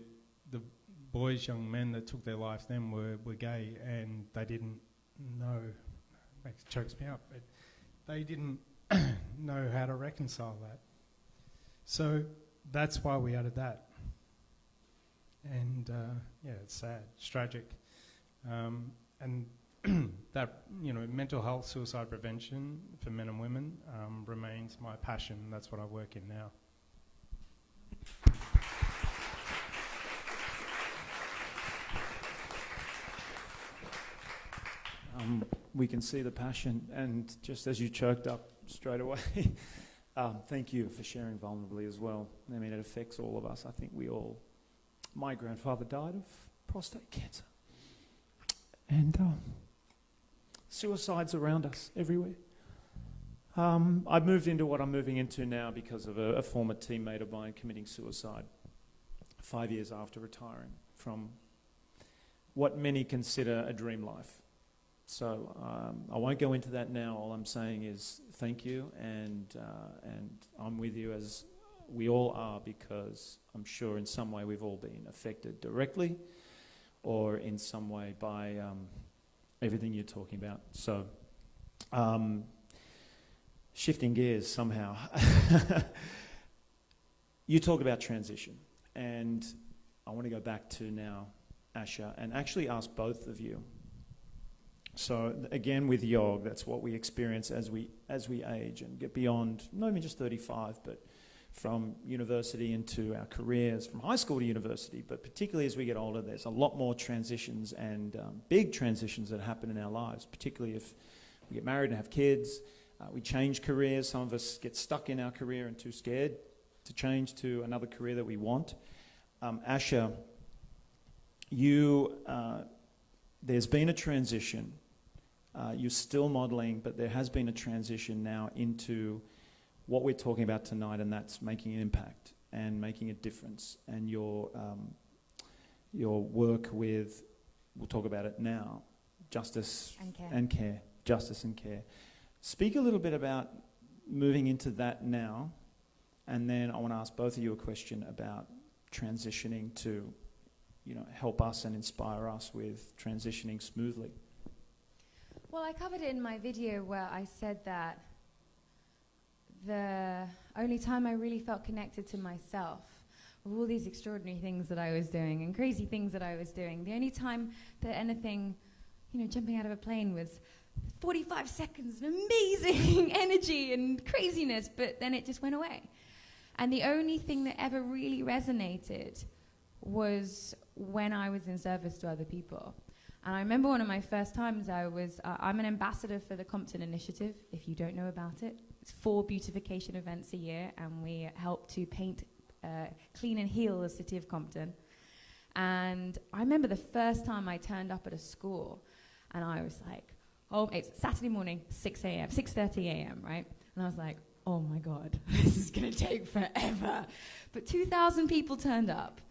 boys, young men that took their life then were gay, and they didn't know, it chokes me up, but they didn't know how to reconcile that. So that's why we added that. And it's sad, it's tragic. And that, you know, mental health, suicide prevention for men and women remains my passion. That's what I work in now. We can see the passion, and just as you choked up straight away, thank you for sharing vulnerably as well. I mean, it affects all of us. I think we all... My grandfather died of prostate cancer. And suicide's around us everywhere. I moved into what I'm moving into now because of a former teammate of mine committing suicide 5 years after retiring from what many consider a dream life. So I won't go into that now. All I'm saying is thank you, and I'm with you as we all are, because I'm sure in some way we've all been affected directly or in some way by everything you're talking about. So shifting gears somehow. You talk about transition, and I want to go back to now Asha and actually ask both of you. So again, with YOG, that's what we experience as we age and get beyond, not even just 35, but from university into our careers, from high school to university, but particularly as we get older, there's a lot more transitions and big transitions that happen in our lives, particularly if we get married and have kids, we change careers. Some of us get stuck in our career and too scared to change to another career that we want. Asha, there's been a transition. You're still modeling, but there has been a transition now into what we're talking about tonight, and that's making an impact and making a difference. And your work with, we'll talk about it now, justice and care. Justice and care. Speak a little bit about moving into that now, and then I want to ask both of you a question about transitioning to, help us and inspire us with transitioning smoothly. Well, I covered it in my video where I said that the only time I really felt connected to myself, with all these extraordinary things that I was doing and crazy things that I was doing, the only time that anything, jumping out of a plane was 45 seconds of amazing energy and craziness, but then it just went away. And the only thing that ever really resonated was when I was in service to other people. And I remember one of my first times I'm an ambassador for the Compton Initiative, if you don't know about it. It's 4 beautification events a year, and we help to paint, clean and heal the city of Compton. And I remember the first time I turned up at a school, and I was like, it's Saturday morning, 6:30 a.m., right? And I was like, oh my God, this is gonna take forever. But 2,000 people turned up.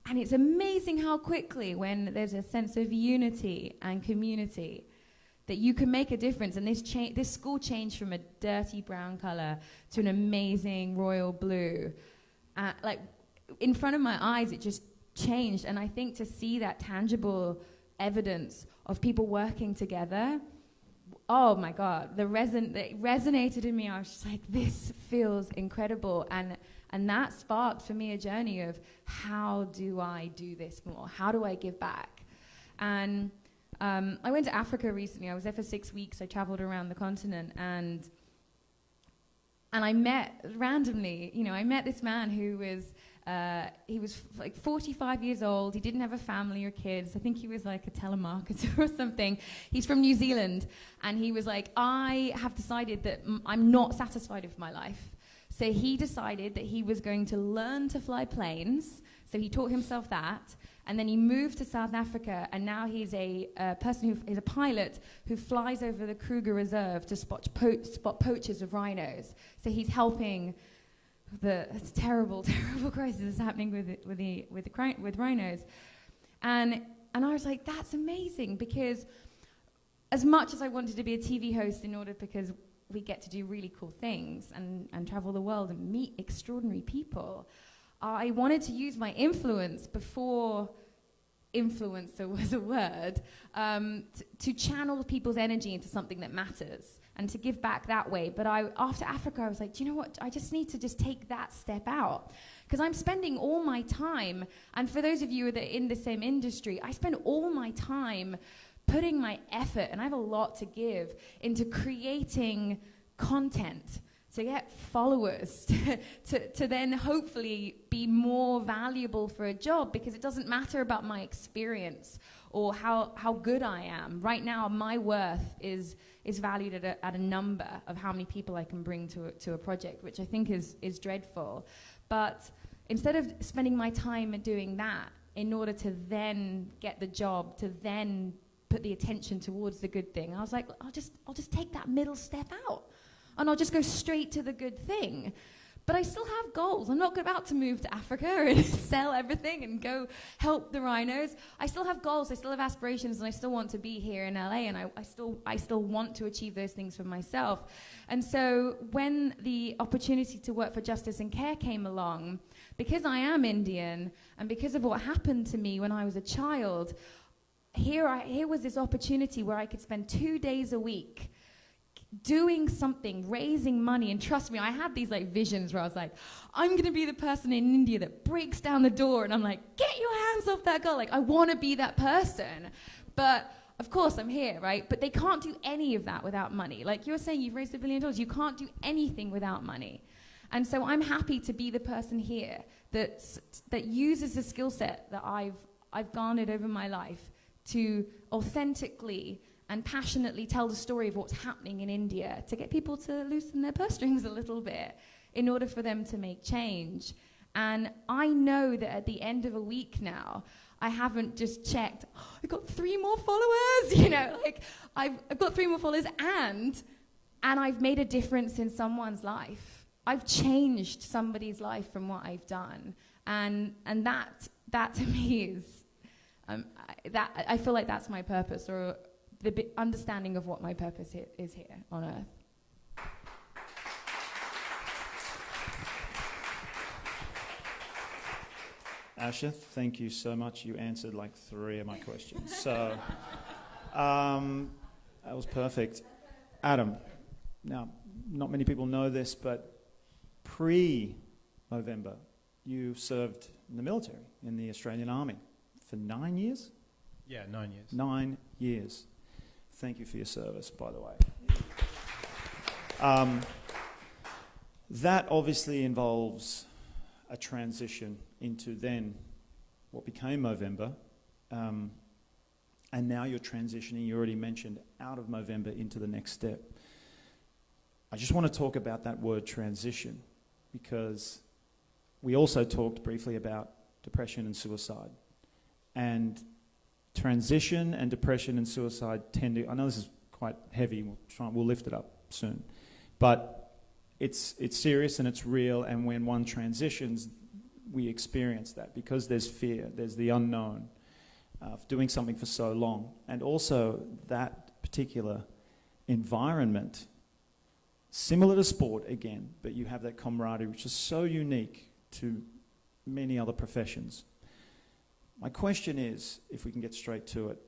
And it's amazing how quickly, when there's a sense of unity and community, that you can make a difference. And this school changed from a dirty brown color to an amazing royal blue. Like, in front of my eyes, it just changed. And I think to see that tangible evidence of people working together, oh my God, it resonated in me. I was just like, this feels incredible. And that sparked for me a journey of, how do I do this more? How do I give back? And I went to Africa recently. I was there for 6 weeks. I traveled around the continent, and I met randomly, I met this man who was, he was like 45 years old. He didn't have a family or kids. I think he was like a telemarketer or something. He's from New Zealand, and he was like, I have decided that I'm not satisfied with my life. So he decided that he was going to learn to fly planes. So he taught himself that. And then he moved to South Africa, and now he's a person who is a pilot who flies over the Kruger Reserve to spot poachers of rhinos. So he's helping the terrible, terrible crisis that's happening with rhinos. And I was like, that's amazing, because as much as I wanted to be a TV host because we get to do really cool things and travel the world and meet extraordinary people, I wanted to use my influence before influencer was a word, to channel people's energy into something that matters and to give back that way. But after Africa, I was like, do you know what? I just need to take that step out, because I'm spending all my time, and for those of you that are in the same industry, I spend all my time putting my effort, and I have a lot to give, into creating content to get followers, to then hopefully be more valuable for a job, because it doesn't matter about my experience or how good I am. Right now, my worth is valued at a number of how many people I can bring to a project, which I think is dreadful. But instead of spending my time doing that in order to then get the job, to then put the attention towards the good thing, I was like, I'll just take that middle step out, and I'll just go straight to the good thing. But I still have goals. I'm not about to move to Africa and sell everything and go help the rhinos. I still have goals, I still have aspirations, and I still want to be here in LA, and I still want to achieve those things for myself. And so when the opportunity to work for Justice and Care came along, because I am Indian, and because of what happened to me when I was a child, here was this opportunity where I could spend 2 days a week doing something, raising money. And trust me, I had these visions where I was like, I'm gonna be the person in India that breaks down the door, and I'm like, get your hands off that girl. I want to be that person. But of course I'm here, right? But they can't do any of that without money. Like you were saying, you've raised $1 billion. You can't do anything without money. And so I'm happy to be the person here that uses the skill set that I've garnered over my life to authentically and passionately tell the story of what's happening in India, to get people to loosen their purse strings a little bit in order for them to make change. And I know that at the end of a week now, I haven't just checked, I got 3 more followers, you know, like I've got 3 more followers and I've made a difference in someone's life. I've changed somebody's life from what I've done. And that to me is, I feel like that's my purpose, or the understanding of what my purpose is here on earth. Asha, thank you so much. You answered like 3 of my questions. So that was perfect. Adam, now, not many people know this, but pre-Movember, you served in the military, in the Australian Army, for 9 years? Yeah, 9 years. 9 years. Thank you for your service, by the way. That obviously involves a transition into then what became Movember, and now you're transitioning, you already mentioned, out of Movember into the next step. I just want to talk about that word transition, because we also talked briefly about depression and suicide. And transition and depression and suicide tend to, I know this is quite heavy, we'll lift it up soon, but it's serious and it's real, and when one transitions, we experience that because there's fear, there's the unknown of doing something for so long. And also that particular environment, similar to sport again, but you have that camaraderie which is so unique to many other professions. My question is, if we can get straight to it,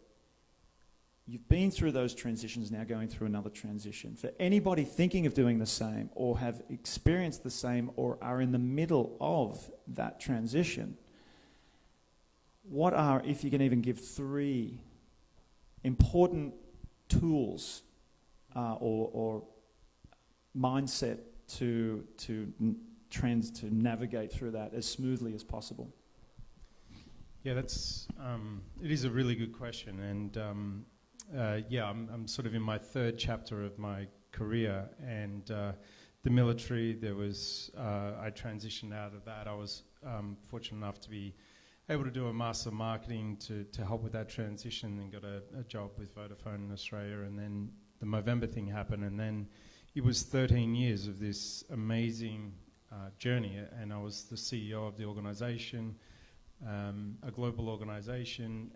you've been through those transitions, now going through another transition. For anybody thinking of doing the same, or have experienced the same, or are in the middle of that transition, what are, if you can even give 3 important tools or mindset to navigate through that as smoothly as possible? Yeah, that's it is a really good question, and yeah, I'm sort of in my 3rd chapter of my career, and the military. There was I transitioned out of that. I was fortunate enough to be able to do a Master of Marketing to help with that transition, and got a job with Vodafone in Australia, and then the Movember thing happened, and then it was 13 years of this amazing journey, and I was the CEO of the organisation. A global organisation,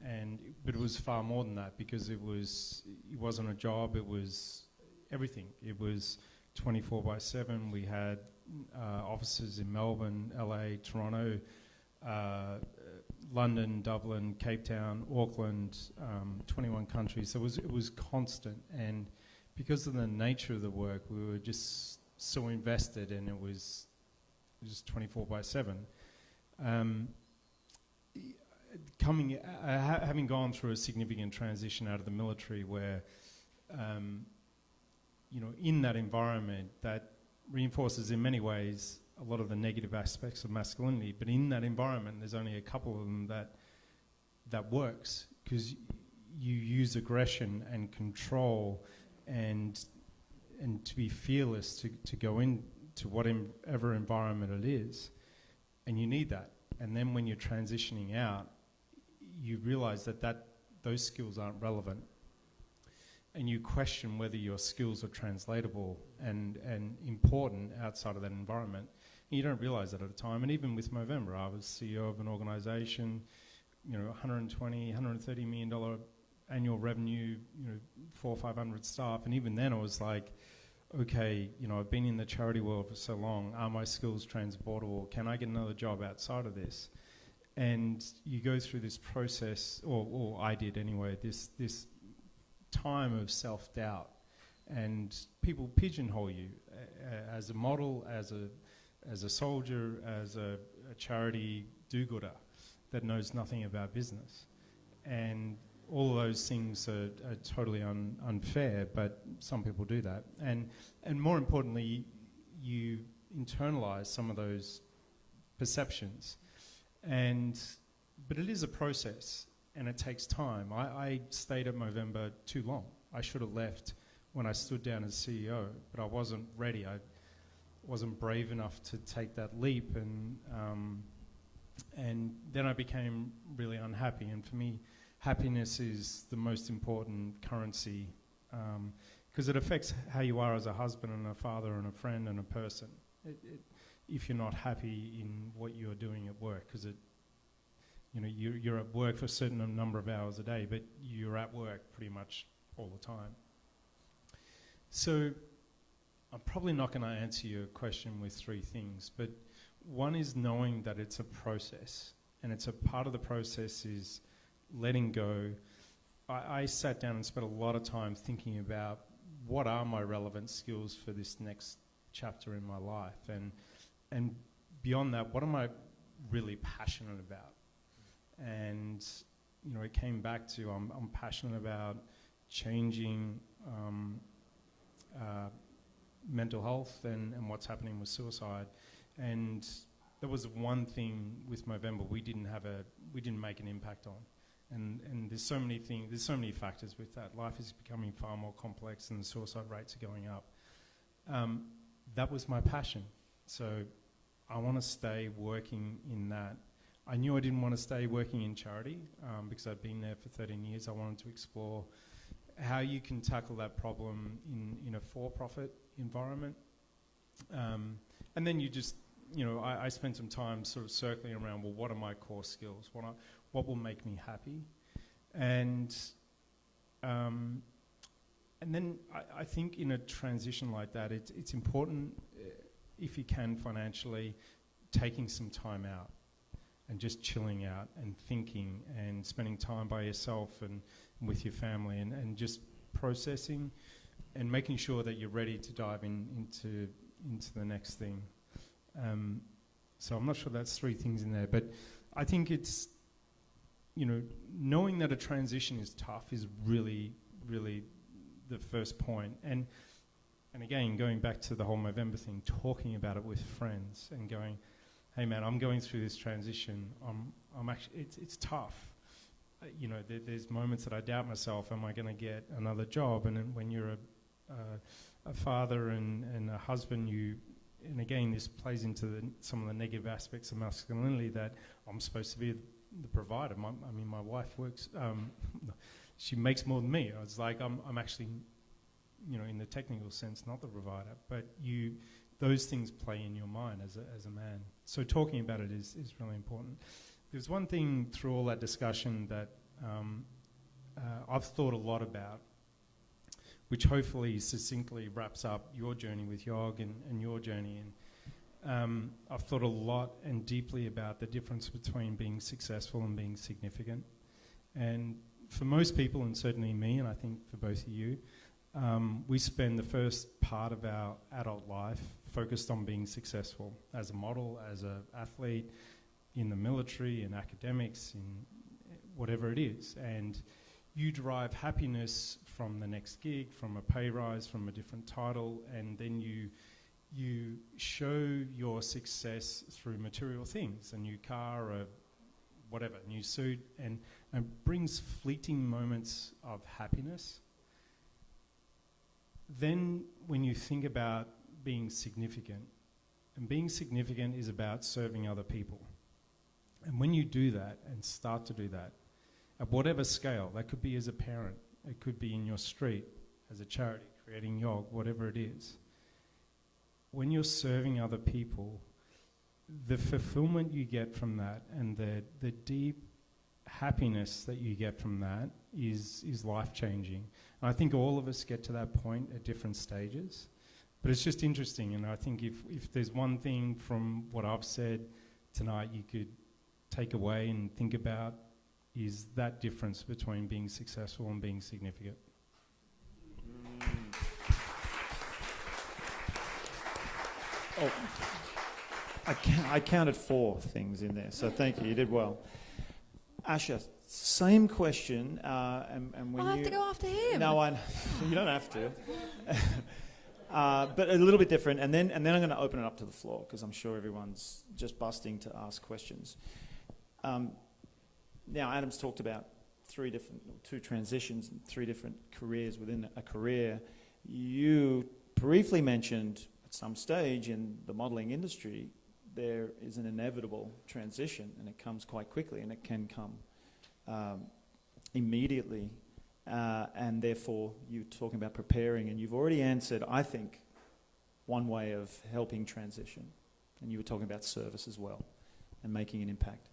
but it was far more than that, because it wasn't a job, it was everything. It was 24/7. We had offices in Melbourne, LA, Toronto, London, Dublin, Cape Town, Auckland, 21 countries. So it was constant, and because of the nature of the work, we were just so invested, and it was just 24/7. Having gone through a significant transition out of the military, where you know, in that environment, that reinforces in many ways a lot of the negative aspects of masculinity, but in that environment there's only a couple of them that works, because you use aggression and control and to be fearless to go into whatever environment it is, and you need that. And then when you're transitioning out, you realize that those skills aren't relevant, and you question whether your skills are translatable and important outside of that environment. And you don't realize that at the time. And even with Movember, I was CEO of an organization, you know, $130 million annual revenue, you know, 400 or 500 staff. And even then I was like, okay, you know, I've been in the charity world for so long. Are my skills transportable? Can I get another job outside of this? And you go through this process, or I did anyway, this time of self-doubt, and people pigeonhole you as a model, as a soldier, as a charity do-gooder that knows nothing about business. And all of those things are totally unfair, but some people do that. And more importantly, you internalize some of those perceptions. But it is a process, and it takes time. I stayed at Movember too long. I should have left when I stood down as CEO, but I wasn't ready. I wasn't brave enough to take that leap, and And then I became really unhappy. And for me, happiness is the most important currency because it affects how you are as a husband and a father and a friend and a person. If you're not happy in what you're doing at work, because you're at work for a certain number of hours a day, but you're at work pretty much all the time. So I'm probably not going to answer your question with three things, but one is knowing that it's a process, and it's a part of the process is letting go. I sat down and spent a lot of time thinking about what are my relevant skills for this next chapter in my life, and beyond that, what am I really passionate about? And it came back to I'm passionate about changing mental health and what's happening with suicide. And there was one thing with Movember we didn't make an impact on. And there's so many things, there's so many factors with that. Life is becoming far more complex and the suicide rates are going up. That was my passion. So I want to stay working in that. I knew I didn't want to stay working in charity because I'd been there for 13 years. I wanted to explore how you can tackle that problem in a for-profit environment. And then you just, I spent some time sort of circling around, well, what are my core skills? What will make me happy? And then I think in a transition like that, it's important, if you can financially, taking some time out and just chilling out and thinking and spending time by yourself and with your family and just processing and making sure that you're ready to dive into the next thing. So I'm not sure that's three things in there, but I think it's, knowing that a transition is tough is really, really the first point. And again, going back to the whole Movember thing, talking about it with friends and going, hey man, I'm going through this transition. I'm actually, it's tough. There's moments that I doubt myself. Am I going to get another job? And then when you're a father and a husband, and again, this plays into some of the negative aspects of masculinity that I'm supposed to be the provider. My wife works, she makes more than me. I was like, I'm actually, in the technical sense, not the provider, but those things play in your mind as a man. So talking about it is really important. There's one thing through all that discussion that I've thought a lot about, which hopefully succinctly wraps up your journey with YOG and your journey. And I've thought a lot and deeply about the difference between being successful and being significant. And for most people, and certainly me, and I think for both of you, we spend the first part of our adult life focused on being successful as a model, as an athlete, in the military, in academics, in whatever it is. And you derive happiness from the next gig, from a pay rise, from a different title, and then you show your success through material things, a new car, a whatever, new suit, and brings fleeting moments of happiness. Then when you think about being significant, and being significant is about serving other people. And when you do that and start to do that, at whatever scale, that could be as a parent, it could be in your street, as a charity, creating YOG, whatever it is. When you're serving other people, the fulfillment you get from that and the deep happiness that you get from that is life-changing. And I think all of us get to that point at different stages. But it's just interesting, and I think if there's one thing from what I've said tonight you could take away and think about is that difference between being successful and being significant. Oh, I counted 4 things in there, so thank you. You did well. Asha, same question, and when I'll have to go after him. No, you don't have to. But a little bit different, and then I'm going to open it up to the floor because I'm sure everyone's just busting to ask questions. Now, Adam's talked about 2 transitions, and 3 different careers within a career. You briefly mentioned at some stage in the modelling industry there is an inevitable transition, and it comes quite quickly, and it can come immediately. And therefore, you're talking about preparing, and you've already answered, I think, one way of helping transition. And you were talking about service as well, and making an impact.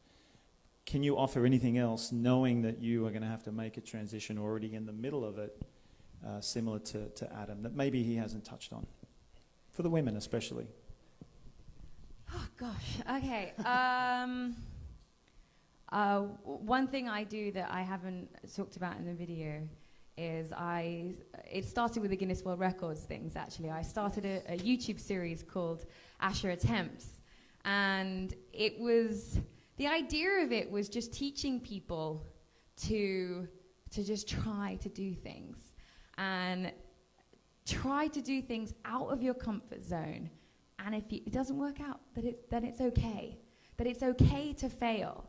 Can you offer anything else, knowing that you are going to have to make a transition already in the middle of it, similar to Adam, that maybe he hasn't touched on? For the women especially. Oh, gosh. Okay. One thing I do that I haven't talked about in the video is it started with the Guinness World Records things, actually. I started a YouTube series called Asher Attempts. And the idea of it was just teaching people to just try to do things. And try to do things out of your comfort zone. And if it doesn't work out, then it's okay. That it's okay to fail.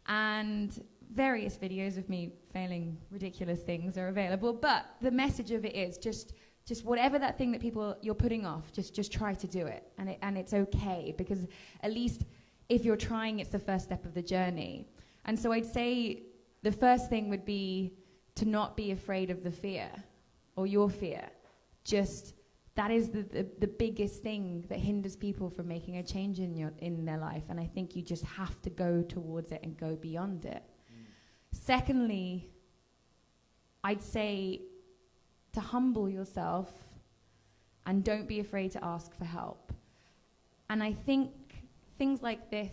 And various videos of me failing ridiculous things are available, but the message of it is just whatever that thing that you're putting off, just try to do it, and it's okay, because at least if you're trying, it's the first step of the journey. And so I'd say the first thing would be to not be afraid of the fear or your fear. Just that is the biggest thing that hinders people from making a change in their life, and I think you just have to go towards it and go beyond it. Secondly, I'd say to humble yourself and don't be afraid to ask for help. And I think things like this,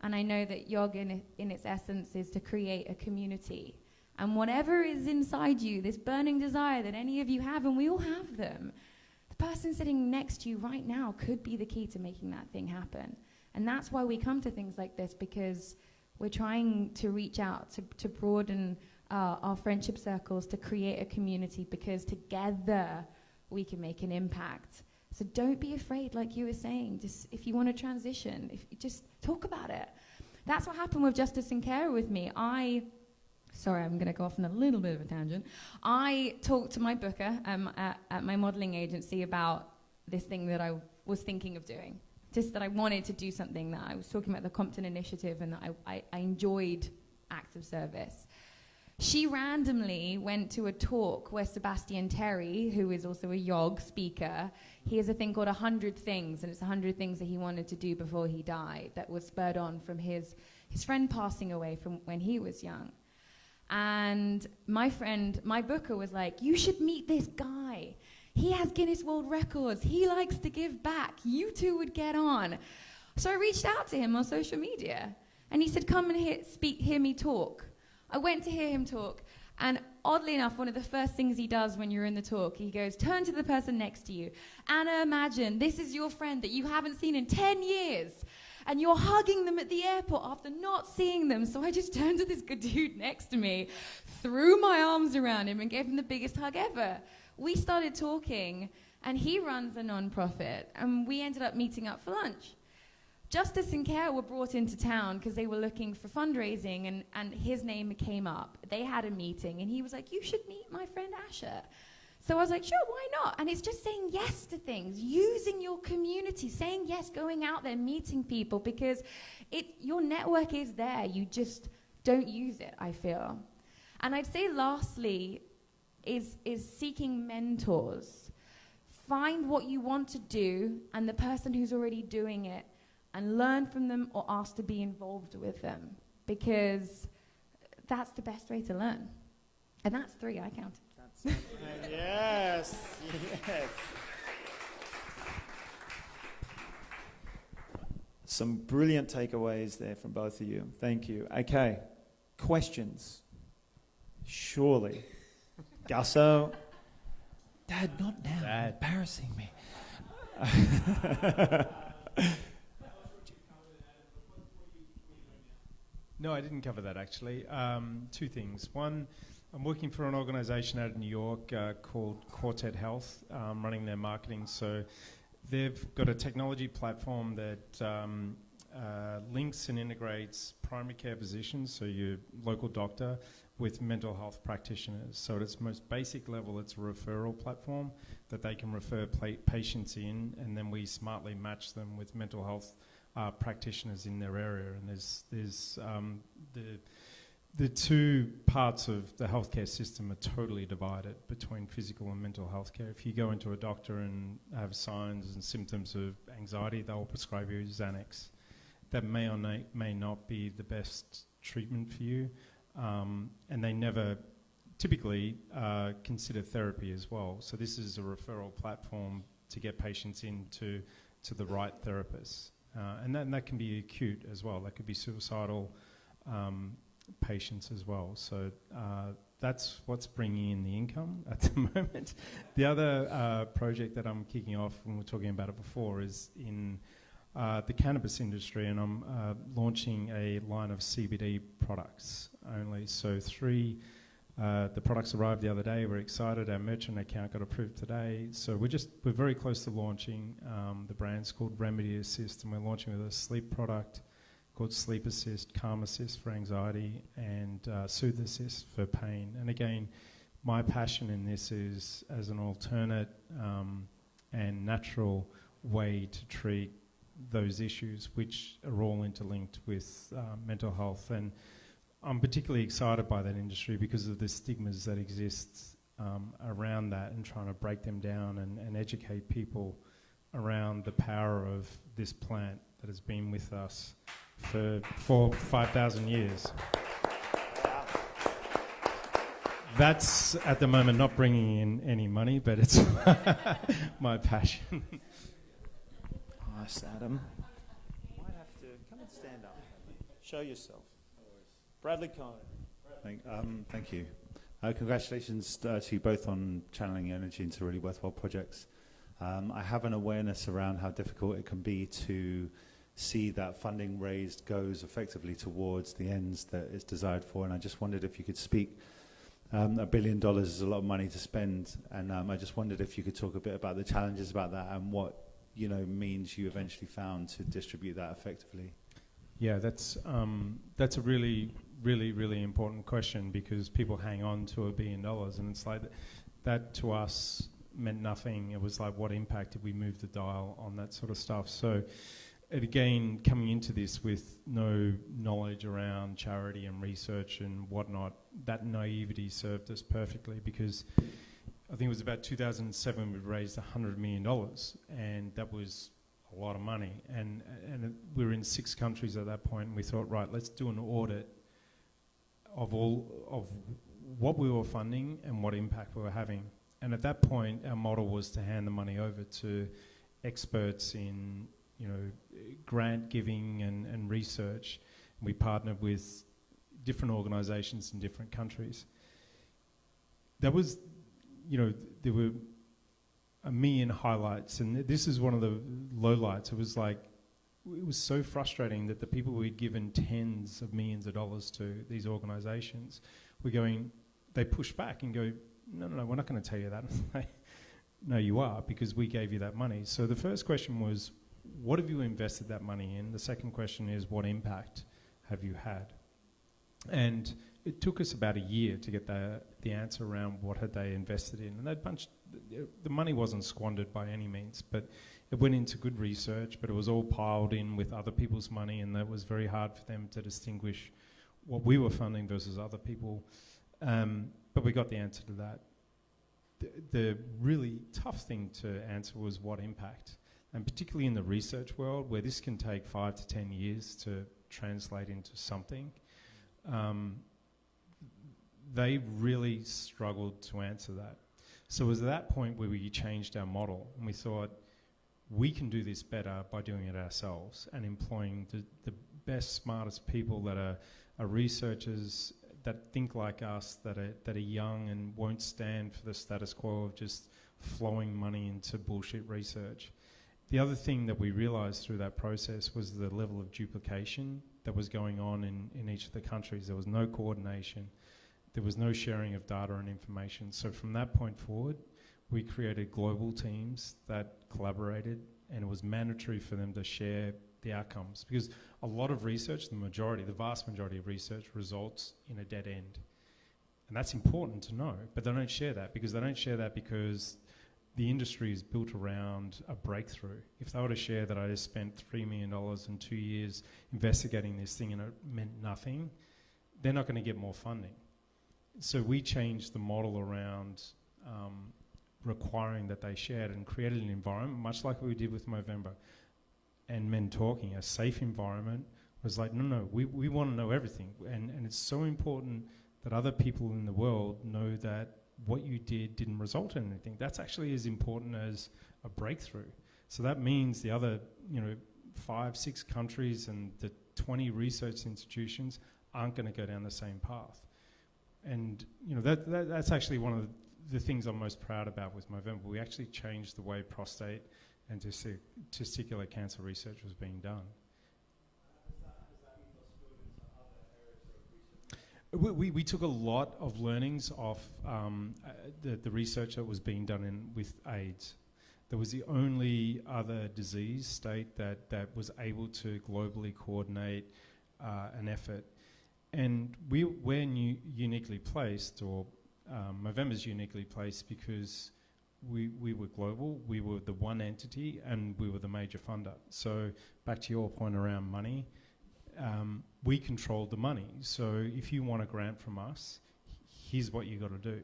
and I know that YOG in its essence is to create a community. And whatever is inside you, this burning desire that any of you have, and we all have them, the person sitting next to you right now could be the key to making that thing happen. And that's why we come to things like this, because we're trying to reach out, to broaden our friendship circles, to create a community, because together we can make an impact. So don't be afraid, like you were saying. Just if you want to transition, just talk about it. That's what happened with Justice and Care with me. Sorry, I'm going to go off on a little bit of a tangent. I talked to my booker at my modeling agency about this thing that I was thinking of doing. Just that I wanted to do something, that I was talking about the Compton Initiative, and that I enjoyed acts of service. She randomly went to a talk where Sebastian Terry, who is also a YOG speaker, he has a thing called 100 Things, and it's 100 things that he wanted to do before he died, that was spurred on from his friend passing away from when he was young. And my booker was like, you should meet this guy. He has Guinness World Records. He likes to give back. You two would get on. So I reached out to him on social media, and he said, come and hear me talk. I went to hear him talk, and oddly enough, one of the first things he does when you're in the talk, he goes, turn to the person next to you. Anna, imagine this is your friend that you haven't seen in 10 years. And you're hugging them at the airport after not seeing them. So I just turned to this good dude next to me, threw my arms around him, and gave him the biggest hug ever. We started talking, and he runs a non-profit, and we ended up meeting up for lunch. Justice and Care were brought into town because they were looking for fundraising, and his name came up. They had a meeting, and he was like, you should meet my friend Asher. So I was like, sure, why not? And it's just saying yes to things, using your community, saying yes, going out there, meeting people, because your network is there. You just don't use it, I feel. And I'd say lastly is seeking mentors. Find what you want to do and the person who's already doing it, and learn from them or ask to be involved with them, because that's the best way to learn. And that's 3, I counted. Yes, yes. Some brilliant takeaways there from both of you. Thank you. Okay, questions? Surely. Gusso? Dad, not now. Dad. Embarrassing me. No, I didn't cover that actually. 2 things. One, I'm working for an organisation out of New York called Quartet Health, running their marketing. So they've got a technology platform that links and integrates primary care physicians, so your local doctor, with mental health practitioners. So at its most basic level, it's a referral platform that they can refer patients in, and then we smartly match them with mental health practitioners in their area, and there's the two parts of the healthcare system are totally divided between physical and mental health care. If you go into a doctor and have signs and symptoms of anxiety, they'll prescribe you Xanax. That may or may not be the best treatment for you, and they never typically consider therapy as well. So this is a referral platform to get patients into the right therapists. And that can be acute as well. That could be suicidal patients as well. So that's what's bringing in the income at the moment. The other project that I'm kicking off, and we were talking about it before, is in the cannabis industry, and I'm launching a line of CBD products only. So the products arrived the other day. We're excited. Our merchant account got approved today. So we're very close to launching. The brand's called Remedy Assist, and we're launching with a sleep product called Sleep Assist, Calm Assist for anxiety, and Soothe Assist for pain. And again, my passion in this is as an alternate and natural way to treat those issues, which are all interlinked with mental health. And I'm particularly excited by that industry because of the stigmas that exist around that, and trying to break them down and educate people around the power of this plant that has been with us for 5,000 years. That's at the moment not bringing in any money, but it's my passion. Nice, Adam. You might have to come and stand up. Show yourself. Bradley Cohen. Thank you. Congratulations to you both on channeling energy into really worthwhile projects. I have an awareness around how difficult it can be to see that funding raised goes effectively towards the ends that it's desired for, and I just wondered if you could speak. $1 billion is a lot of money to spend, and I just wondered if you could talk a bit about the challenges about that and what means you eventually found to distribute that effectively. Yeah, that's a really, really, really important question, because people hang on to $1 billion, and it's like that to us meant nothing. It was like, what impact did we move the dial on that sort of stuff? So, again, coming into this with no knowledge around charity and research and whatnot, that naivety served us perfectly, because I think it was about 2007 we raised $100 million, and that was a lot of money. And we were in 6 countries at that point, and we thought, right, let's do an audit of what we were funding and what impact we were having. And at that point, our model was to hand the money over to experts in grant giving and research. We partnered with different organizations in different countries. That was, there were a million highlights, and this is one of the lowlights. It was so frustrating that the people we'd given tens of millions of dollars to, these organizations, they push back and go, no, we're not going to tell you that. No, you are, because we gave you that money. So the first question was, what have you invested that money in? The second question is, what impact have you had? And it took us about a year to get the answer around what had they invested in. And the money wasn't squandered by any means, but it went into good research, but it was all piled in with other people's money, and that was very hard for them to distinguish what we were funding versus other people. But we got the answer to that. The really tough thing to answer was what impact. And particularly in the research world, where this can take 5 to 10 years to translate into something, they really struggled to answer that. So it was at that point where we changed our model, and we thought, we can do this better by doing it ourselves and employing the best, smartest people that are researchers, that think like us, that are young and won't stand for the status quo of just flowing money into bullshit research. The other thing that we realized through that process was the level of duplication that was going on in each of the countries. There was no coordination. There was no sharing of data and information. So from that point forward, we created global teams that collaborated, and it was mandatory for them to share the outcomes, because a lot of research, the vast majority of research results in a dead end. And that's important to know, but they don't share that because the industry is built around a breakthrough. If they were to share that I just spent $3 million in 2 years investigating this thing and it meant nothing, they're not going to get more funding. So we changed the model around requiring that they shared and created an environment, much like we did with Movember and Men Talking, a safe environment. Was like, no, we want to know everything. And it's so important that other people in the world know that what you didn't result in anything. That's actually as important as a breakthrough. So that means the other, 5, 6 countries and the 20 research institutions aren't going to go down the same path. And, that's actually one of the things I'm most proud about with Movember. We actually changed the way prostate and testicular cancer research was being done. We took a lot of learnings off the research that was being done with AIDS. That was the only other disease state that was able to globally coordinate an effort. And we're uniquely placed, or Movember's uniquely placed, because we were global, we were the one entity, and we were the major funder. So back to your point around money, we controlled the money. So if you want a grant from us, here's what you got to do.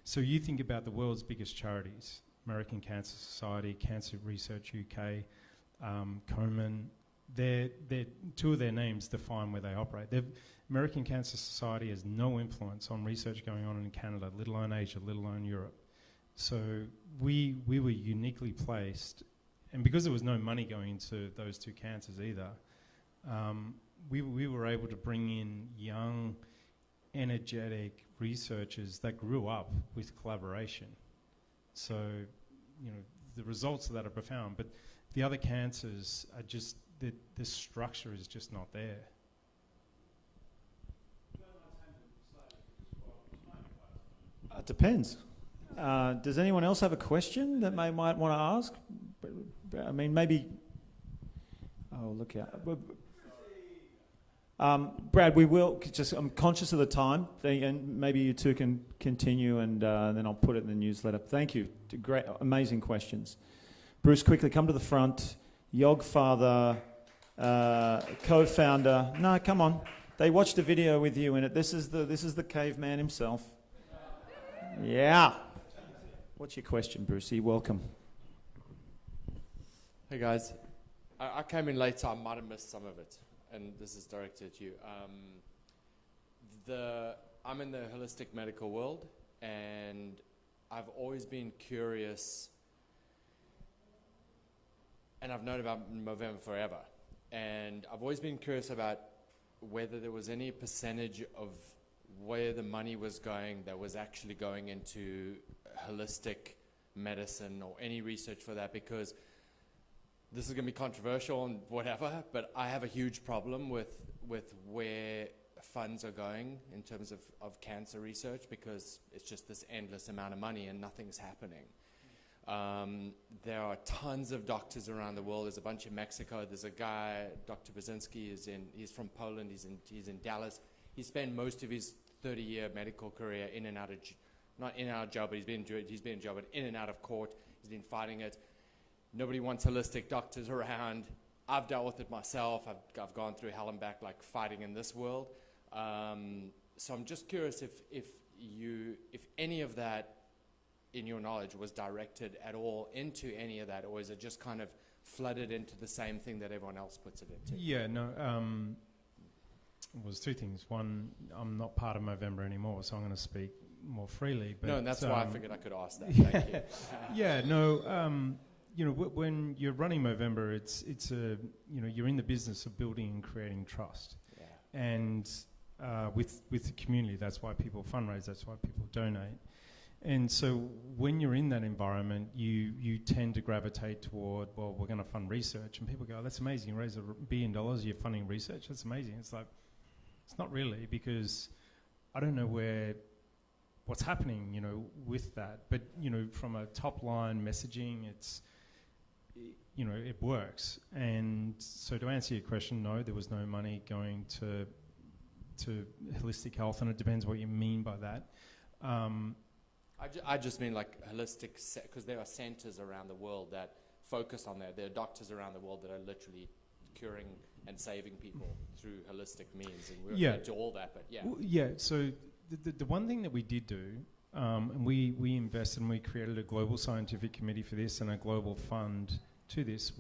So you think about the world's biggest charities: American Cancer Society, Cancer Research UK, Komen. They're two of their names define where they operate. American Cancer Society has no influence on research going on in Canada, let alone Asia, let alone Europe. So we were uniquely placed, and because there was no money going into those two cancers either, we were able to bring in young, energetic researchers that grew up with collaboration. So, the results of that are profound, but the other cancers are just, the structure is just not there. It depends. Does anyone else have a question that might want to ask? I mean, maybe. Oh, look out. Brad, we will just. I'm conscious of the time, and maybe you two can continue, and then I'll put it in the newsletter. Thank you. Great, amazing questions. Bruce, quickly come to the front. YOG father, co-founder. No, come on. They watched a video with you in it. This is the caveman himself. Yeah. What's your question, Brucey? Welcome. Hey guys, I came in late, so I might have missed some of it, and this is directed at you. I'm in the holistic medical world, and I've always been curious, and I've known about Movember forever, and I've always been curious about whether there was any percentage of where the money was going that was actually going into holistic medicine or any research for that, because this is going to be controversial and whatever, but I have a huge problem with where funds are going in terms of cancer research, because it's just this endless amount of money and nothing's happening. There are tons of doctors around the world. There's a bunch in Mexico. There's a guy, Dr. Brzezinski, he's from Poland. He's in Dallas. He spent most of his 30-year medical career in and out of, not in and out of jail, but he's been in jail, but in and out of court. He's been fighting it. Nobody wants holistic doctors around. I've dealt with it myself. I've gone through hell and back, like fighting in this world. So I'm just curious if any of that, in your knowledge, was directed at all into any of that, or is it just kind of flooded into the same thing that everyone else puts it into? Yeah, no. It was two things. One, I'm not part of Movember anymore, so I'm going to speak more freely. But, no, and that's why I figured I could ask that. Thank you. Yeah, no. When you're running Movember, it's you're in the business of building and creating trust, and with the community. That's why people fundraise. That's why people donate. And so when you're in that environment, you tend to gravitate toward, well, we're going to fund research, and people go, that's amazing. You raise $1 billion, you're funding research. That's amazing. It's like, it's not really, because I don't know what's happening, with that. But from a top line messaging, it works. And so to answer your question, no, there was no money going to holistic health, and it depends what you mean by that. I just mean like holistic, because there are centers around the world that focus on that. There are doctors around the world that are literally curing and saving people through holistic means, and we're into all that, but yeah. Yeah, so the one thing that we did do, and we invested and we created a global scientific committee for this and a global fund to this.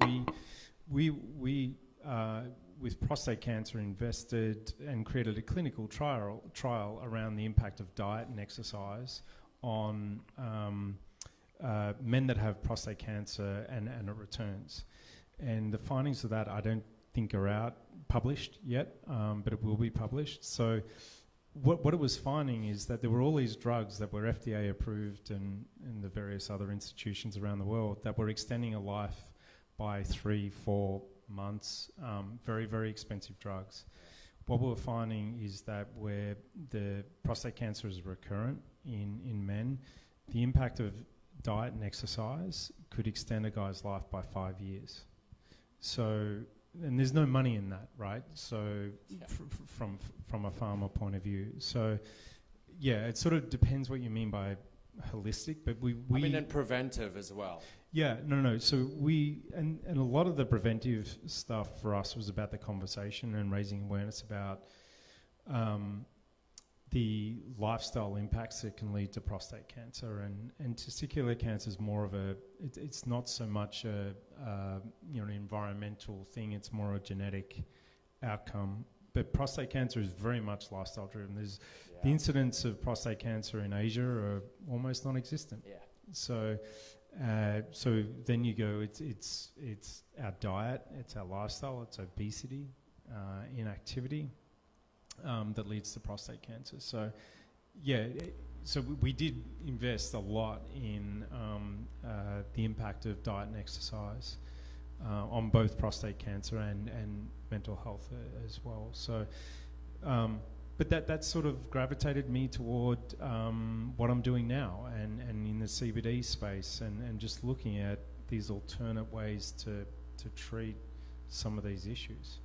We with prostate cancer invested and created a clinical trial around the impact of diet and exercise on men that have prostate cancer and it returns. And the findings of that I don't think are out published yet, but it will be published. So what it was finding is that there were all these drugs that were FDA approved and the various other institutions around the world that were extending a life by 3-4 months, very, very expensive drugs. What we were finding is that where the prostate cancer is recurrent in men, the impact of diet and exercise could extend a guy's life by 5 years. So, and there's no money in that, right? So, from a pharma point of view. So, yeah, it sort of depends what you mean by holistic, but we I mean, and preventive as well. Yeah, no. So and a lot of the preventive stuff for us was about the conversation and raising awareness about the lifestyle impacts that can lead to prostate cancer, and testicular cancer is more of it's not so much an environmental thing, it's more a genetic outcome. But prostate cancer is very much lifestyle driven. There's the incidence of prostate cancer in Asia are almost non-existent. Yeah. So then you go, it's our diet, it's our lifestyle, it's obesity, inactivity that leads to prostate cancer. So, so we did invest a lot in the impact of diet and exercise on both prostate cancer and mental health as well. So, but that sort of gravitated me toward what I'm doing now and in the CBD space and just looking at these alternate ways to treat some of these issues.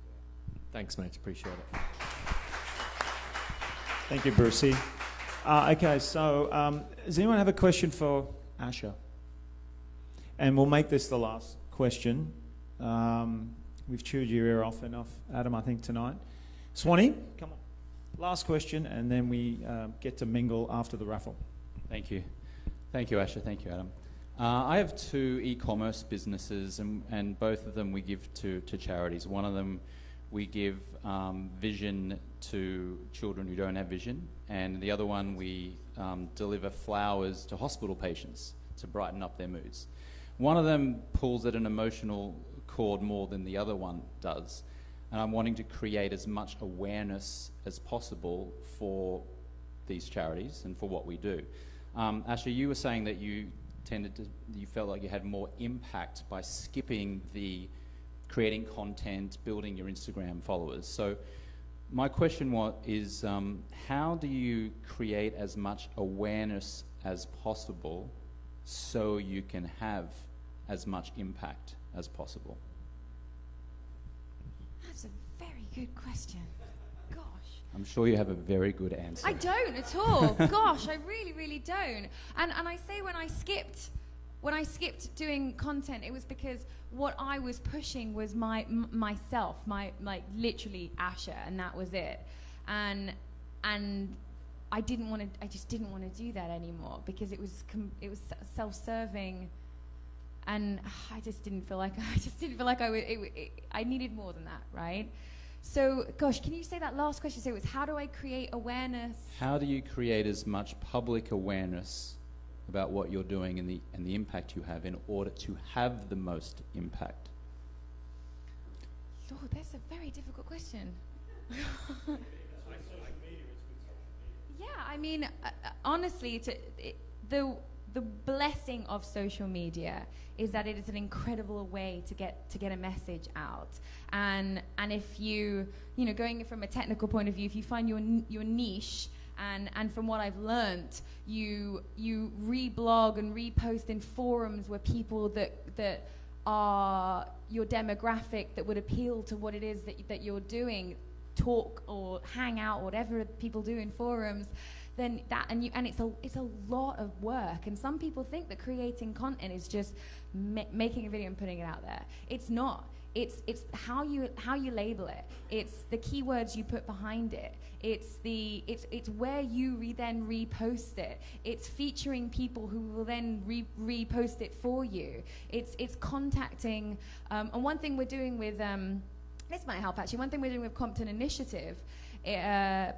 Thanks, mate. Appreciate it. Thank you, Brucey. Okay, so does anyone have a question for Asha? And we'll make this the last question. We've chewed your ear off enough, Adam, I think, tonight. Swanee, come on. Last question, and then we get to mingle after the raffle. Thank you. Thank you, Asha. Thank you, Adam. I have 2 e-commerce businesses, and both of them we give to charities. One of them we give vision to children who don't have vision, and the other one we deliver flowers to hospital patients to brighten up their moods. One of them pulls at an emotional chord more than the other one does, and I'm wanting to create as much awareness as possible for these charities and for what we do. Asha, you were saying that you felt like you had more impact by skipping the creating content, building your Instagram followers. So my question is, how do you create as much awareness as possible so you can have as much impact as possible? That's a very good question. Gosh. I'm sure you have a very good answer. I don't at all. Gosh, I really, really don't. And I say when I skipped doing content, it was because what I was pushing was myself, like literally Asha, and that was it. And I just didn't want to do that anymore because it was self-serving, and I just didn't feel like I needed more than that, right? So, gosh, can you say that last question? So it was, how do I create awareness? How do you create as much public awareness about what you're doing and the impact you have in order to have the most impact? Lord, that's a very difficult question. Yeah, I mean, honestly, the blessing of social media is that it is an incredible way to get a message out. And if you going from a technical point of view, if you find your niche, and from what I've learnt, you reblog and repost in forums where people that are your demographic that would appeal to what it is that you're doing, talk or hang out, whatever people do in forums, then it's a lot of work. And some people think that creating content is just making a video and putting it out there. It's not. It's how you label it. It's the keywords you put behind it. It's where you then repost it. It's featuring people who will then repost it for you. It's contacting. And one thing we're doing with this might help actually. One thing we're doing with Compton Initiative.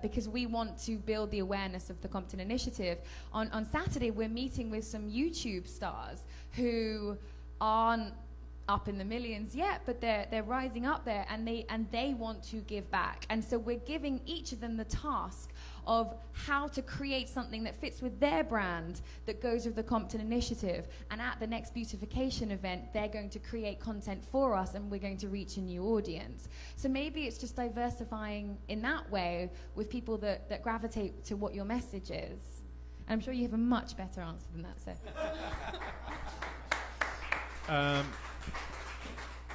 Because we want to build the awareness of the Compton Initiative. On Saturday, we're meeting with some YouTube stars who aren't up in the millions yet, but they're rising up there, and they want to give back. And so we're giving each of them the task of how to create something that fits with their brand, that goes with the Compton Initiative. And at the next beautification event, they're going to create content for us, and we're going to reach a new audience. So maybe it's just diversifying in that way with people that gravitate to what your message is. And I'm sure you have a much better answer than that, so.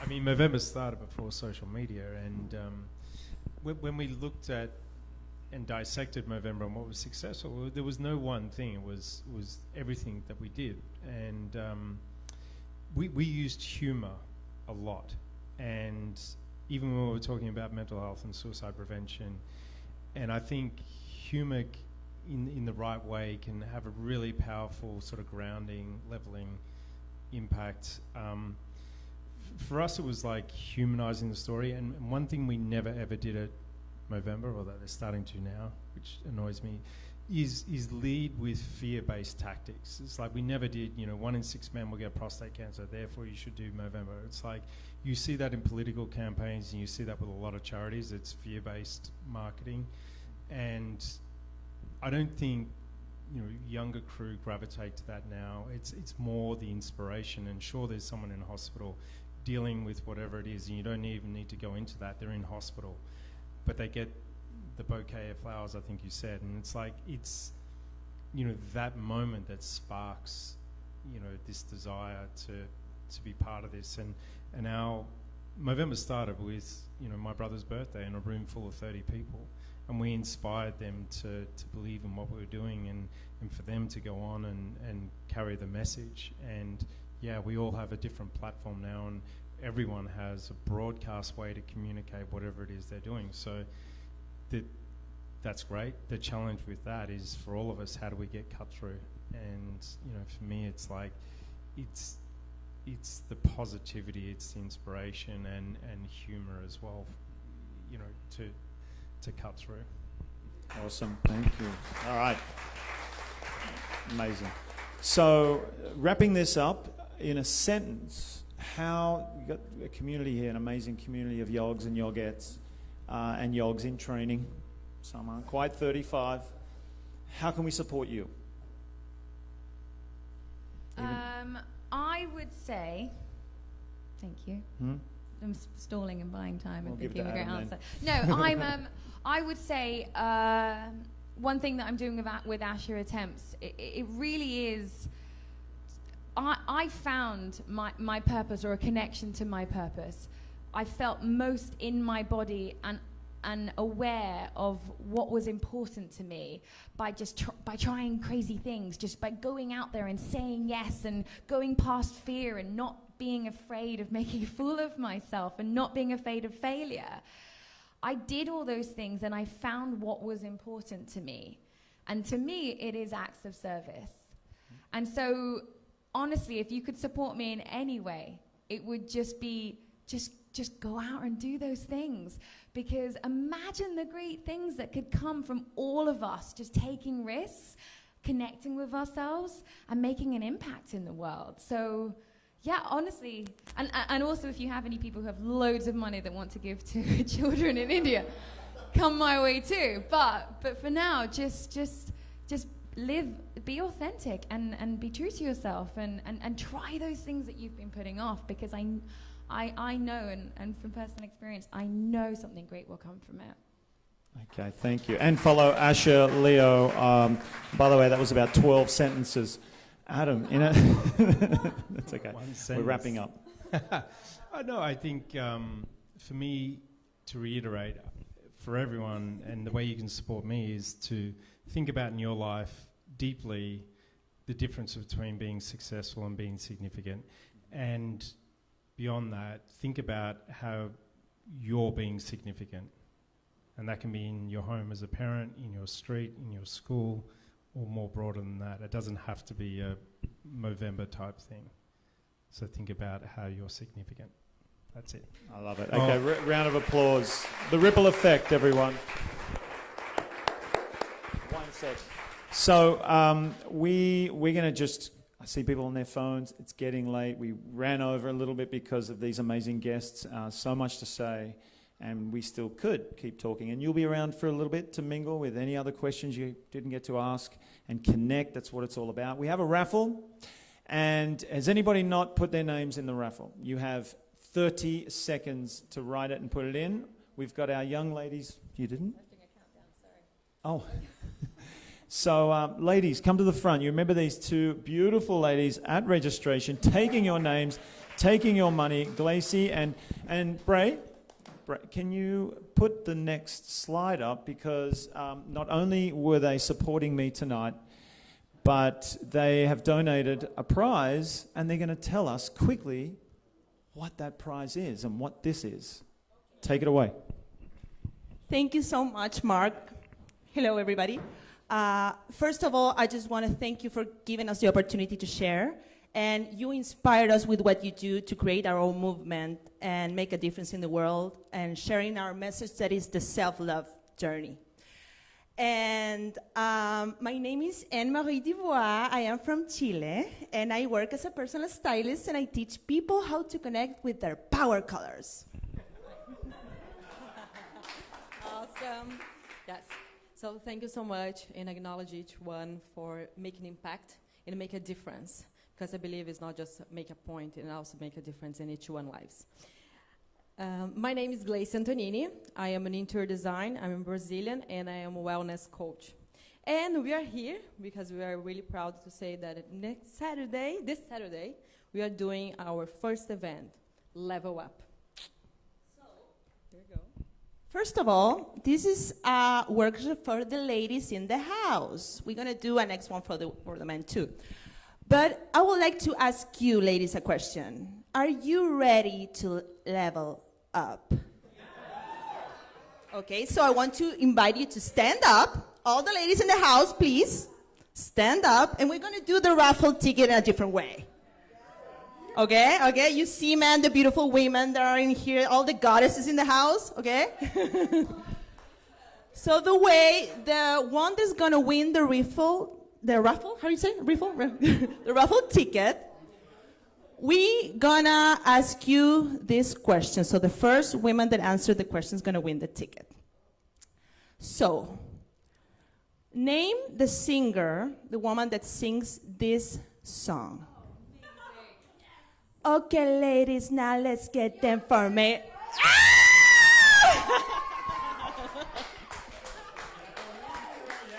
I mean, Movember started before social media, and when we looked at and dissected Movember and what was successful, there was no one thing. It was everything that we did, and we used humour a lot. And even when we were talking about mental health and suicide prevention, and I think humour in the right way can have a really powerful sort of grounding, levelling impact. For us, it was like humanizing the story, and one thing we never ever did at Movember, although they're starting to now, which annoys me, is lead with fear-based tactics. It's like we never did, 1 in 6 men will get prostate cancer, therefore you should do Movember. It's like you see that in political campaigns, and you see that with a lot of charities. It's fear-based marketing, and I don't think younger crew gravitate to that now. It's more the inspiration, and sure, there's someone in hospital dealing with whatever it is, and you don't even need to go into that. They're in hospital, but they get the bouquet of flowers, I think you said, and it's like it's that moment that sparks this desire to be part of this. And our Movember started with my brother's birthday in a room full of 30 people, and we inspired them to believe in what we were doing, and for them to go on and carry the message. And yeah, we all have a different platform now, and everyone has a broadcast way to communicate whatever it is they're doing. So that's great. The challenge with that is for all of us, how do we get cut through? And for me, it's like it's the positivity, it's the inspiration and humor as well, to cut through. Awesome, thank you. All right, amazing. So wrapping this up in a sentence, how you got a community here, an amazing community of yogs and yogettes and yogs in training. Some aren't quite 35. How can we support you? I would say, thank you. I'm stalling and buying time and thinking of a great answer. No, I would say one thing that I'm doing with Asher Attempts, it really is. I found my purpose, or a connection to my purpose. I felt most in my body and aware of what was important to me by just by trying crazy things, just by going out there and saying yes and going past fear and not being afraid of making a fool of myself and not being afraid of failure. I did all those things, and I found what was important to me. And to me, it is acts of service. And so, honestly, if you could support me in any way, it would just be just go out and do those things. Because imagine the great things that could come from all of us just taking risks, connecting with ourselves, and making an impact in the world. So, yeah, honestly, and also if you have any people who have loads of money that want to give to children in India, come my way too. But for now, just live, be authentic, and be true to yourself, and try those things that you've been putting off, because I know, and from personal experience, I know something great will come from it. Okay, thank you. And follow Asher, Leo. By the way, that was about 12 sentences. Adam, that's okay. We're wrapping up. No, I think for me, to reiterate, for everyone, and the way you can support me is to think about in your life deeply the difference between being successful and being significant. And beyond that, think about how you're being significant. And that can be in your home as a parent, in your street, in your school, or more broader than that. It doesn't have to be a Movember type thing. So think about how you're significant. That's it. I love it. Okay, round of applause. The ripple effect, everyone. One sec. So we're going to just, I see people on their phones. It's getting late. We ran over a little bit because of these amazing guests. So much to say. And we still could keep talking. And you'll be around for a little bit to mingle with any other questions you didn't get to ask and connect. That's what it's all about. We have a raffle. And has anybody not put their names in the raffle? You have 30 seconds to write it and put it in. We've got our young ladies. You didn't? Oh. So, ladies, come to the front. You remember these two beautiful ladies at registration taking your names, taking your money. Glacy and Bray, can you put the next slide up? Because not only were they supporting me tonight, but they have donated a prize, and they're going to tell us quickly what that prize is and what this is. Take it away. Thank you so much, Mark. Hello, everybody. First of all, I just want to thank you for giving us the opportunity to share. And you inspired us with what you do to create our own movement and make a difference in the world and sharing our message that is the self-love journey. And my name is Anne-Marie Dubois. I am from Chile, and I work as a personal stylist, and I teach people how to connect with their power colors. Awesome. Yes. So thank you so much, and acknowledge each one for making impact and make a difference. Because I believe it's not just make a point, and also make a difference in each one's lives. My name is Glacy Antonini. I am an interior design. I'm Brazilian, and I am a wellness coach. And we are here because we are really proud to say that this Saturday, we are doing our first event, Level Up. So, here we go. First of all, this is a workshop for the ladies in the house. We're going to do a next one for the men, too. But I would like to ask you, ladies, a question. Are you ready to level up? Okay, so I want to invite you to stand up. All the ladies in the house, please, stand up. And we're going to do the raffle ticket in a different way. Okay, you see, man, the beautiful women that are in here, all the goddesses in the house, okay? So the one that's going to win the raffle, how do you say? The raffle ticket, we gonna ask you this question. So the first woman that answered the question is gonna win the ticket. So, name the singer, the woman that sings this song. Okay, ladies, now let's get them for me.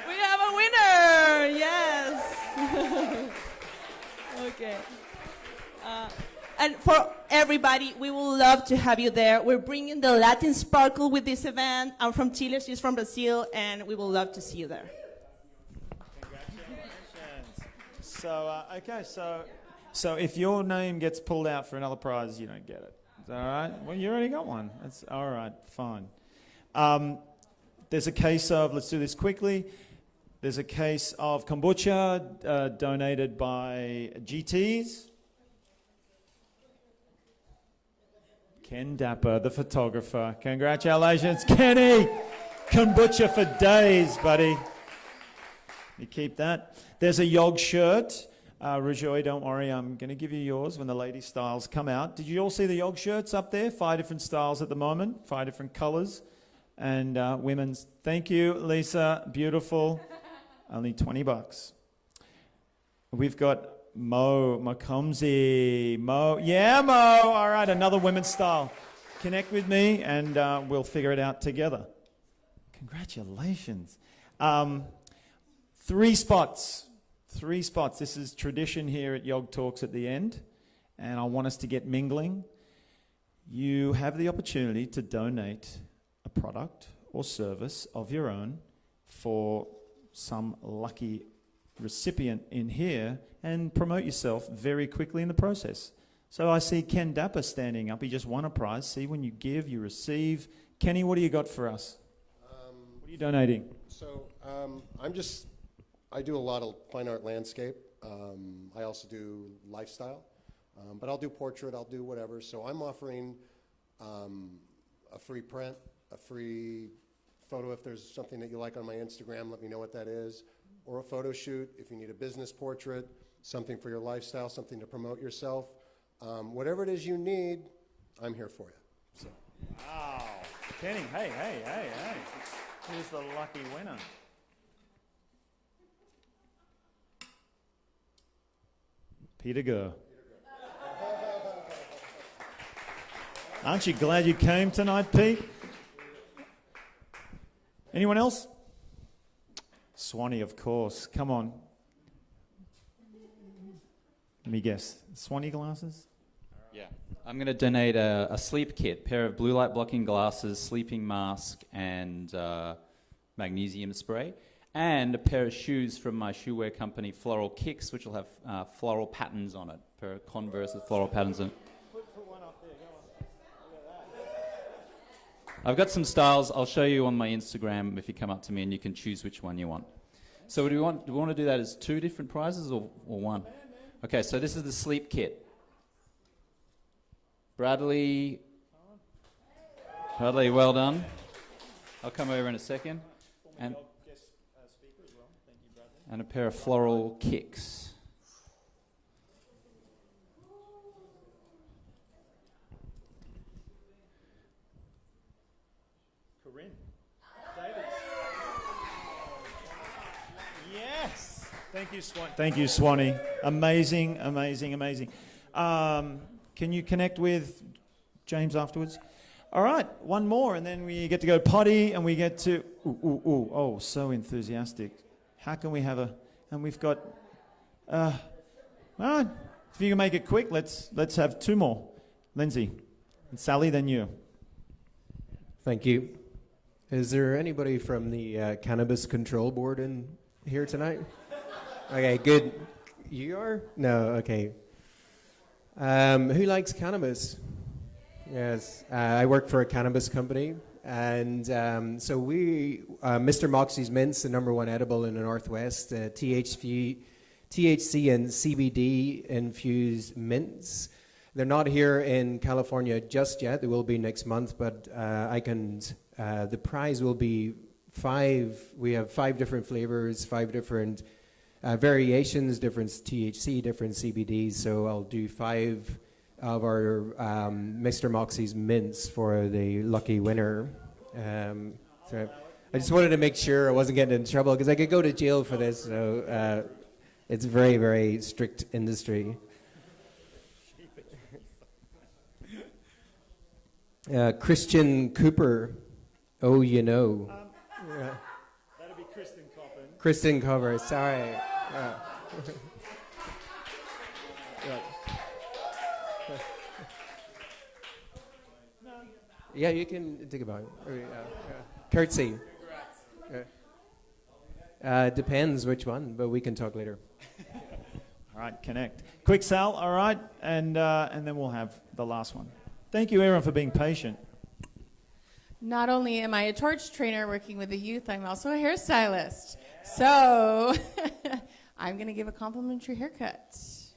We have a winner, yes. Okay. And for everybody, we would love to have you there. We're bringing the Latin sparkle with this event. I'm from Chile, she's from Brazil, and we would love to see you there. Congratulations. So if your name gets pulled out for another prize, you don't get it. Is that all right? Well, you already got one. That's all right, fine. There's a case of, let's do this quickly. There's a case of kombucha donated by GTs. Ken Dapper, the photographer. Congratulations, Kenny. Kombucha for days, buddy. You keep that. There's a YOG shirt. Rajoy, don't worry, I'm going to give you yours when the lady styles come out. Did you all see the YOG shirts up there? 5 different styles at the moment, 5 different colors. And women's. Thank you, Lisa. Beautiful. Only $20. We've got Mo Macomzi. Mo. Yeah, Mo. All right, another women's style. Connect with me and we'll figure it out together. Congratulations. 3 spots. 3 spots. This is tradition here at YOG Talks at the end. And I want us to get mingling. You have the opportunity to donate a product or service of your own for some lucky recipient in here and promote yourself very quickly in the process. So I see Ken Dapper standing up. He just won a prize. See, when you give, you receive. Kenny, what do you got for us? What are you donating? So I do a lot of fine art landscape. I also do lifestyle, but I'll do portrait, I'll do whatever. So I'm offering a free print, a free photo if there's something that you like on my Instagram, let me know what that is, or a photo shoot if you need a business portrait, something for your lifestyle, something to promote yourself. Whatever it is you need, I'm here for you. So. Wow. Kenny, hey. Who's the lucky winner? Peter Gurr. Aren't you glad you came tonight, Pete? Anyone else? Swanee, of course. Come on. Let me guess. Swanee glasses? Yeah. I'm going to donate a sleep kit, pair of blue light blocking glasses, sleeping mask, and magnesium spray, and a pair of shoes from my shoe wear company, Floral Kicks, which will have floral patterns on it, pair of Converse with floral patterns on it. Put one up there, go on. I've got some styles. I'll show you on my Instagram if you come up to me and you can choose which one you want. So do we want to do that as 2 different prizes or one? Okay, so this is the sleep kit. Bradley, well done. I'll come over in a second. And a pair of floral kicks. Corinne. David. Yes. Thank you, Swanee. Thank you, Swanee. Amazing. Can you connect with James afterwards? All right, one more, and then we get to go potty, and we get to... Oh, so enthusiastic. How can we have and we've got... all right, if you can make it quick, let's have 2 more. Lindsay and Sally, then you. Thank you. Is there anybody from the Cannabis Control Board in here tonight? Okay, good. You are? No, okay. Who likes cannabis? Yes, I work for a cannabis company, and so we, Mr. Moxie's Mints, the #1 edible in the Northwest, THC and CBD infused mints. They're not here in California just yet. They will be next month, but the prize will be 5. We have 5 different flavors, 5 different variations, different THC, different CBD. So I'll do 5 of our Mr. Moxie's mints for the lucky winner. So I just wanted to make sure I wasn't getting in trouble because I could go to jail for this. So it's very, very strict industry. Christian Cooper. Oh, you know. That'll be Kristen Coppin. Kristen Cooper, sorry. Yeah, you can think about it. Curtsy. Depends which one, but we can talk later. All right, connect. Quick, Sal, all right, and then we'll have the last one. Thank you, everyone, for being patient. Not only am I a torch trainer working with the youth, I'm also a hairstylist. So I'm going to give a complimentary haircut. It's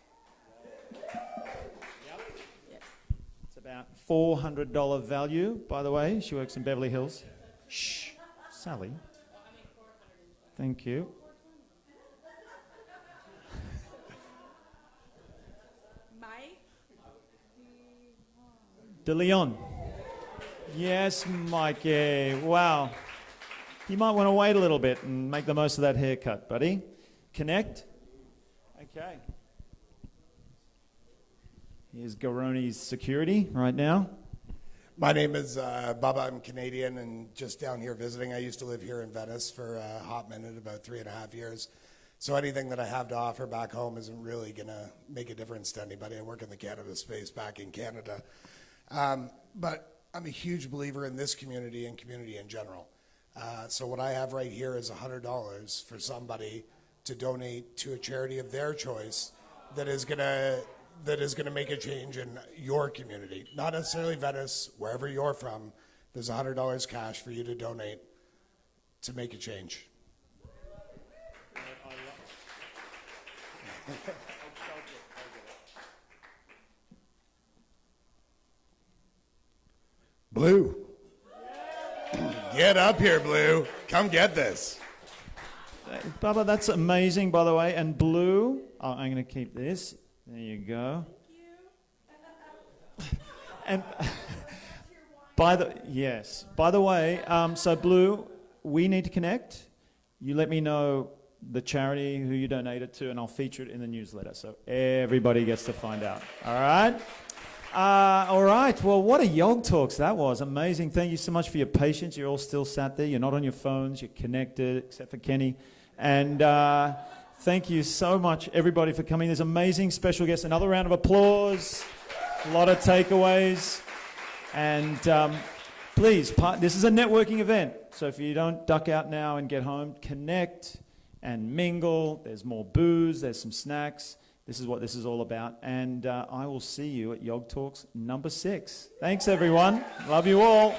about $400 value, by the way. She works in Beverly Hills. Shh, Sally. Thank you. De Leon. Yes, Mikey. Wow. You might want to wait a little bit and make the most of that haircut, buddy. Connect. Okay. Here's Garoni's security right now. My name is Bubba. I'm Canadian and just down here visiting. I used to live here in Venice for a hot minute, about 3.5 years. So anything that I have to offer back home isn't really going to make a difference to anybody. I work in the cannabis space back in Canada. But I'm a huge believer in this community and community in general. So what I have right here is $100 for somebody to donate to a charity of their choice that is gonna make a change in your community. Not necessarily Venice, wherever you're from. There's $100 cash for you to donate to make a change. Blue. Get up here, Blue. Come get this. Bubba, that's amazing, by the way. And Blue, oh, I'm going to keep this. There you go. And by the way, so Blue, we need to connect. You let me know the charity who you donated to, and I'll feature it in the newsletter so everybody gets to find out. All right? All right. Well, what a YOG Talks that was. Amazing. Thank you so much for your patience. You're all still sat there. You're not on your phones. You're connected, except for Kenny. And thank you so much, everybody, for coming. There's amazing special guests. Another round of applause. A lot of takeaways. And please, this is a networking event. So if you don't duck out now and get home, connect and mingle. There's more booze. There's some snacks. This is what this is all about. And I will see you at YOG Talks number 6. Thanks, everyone. Love you all.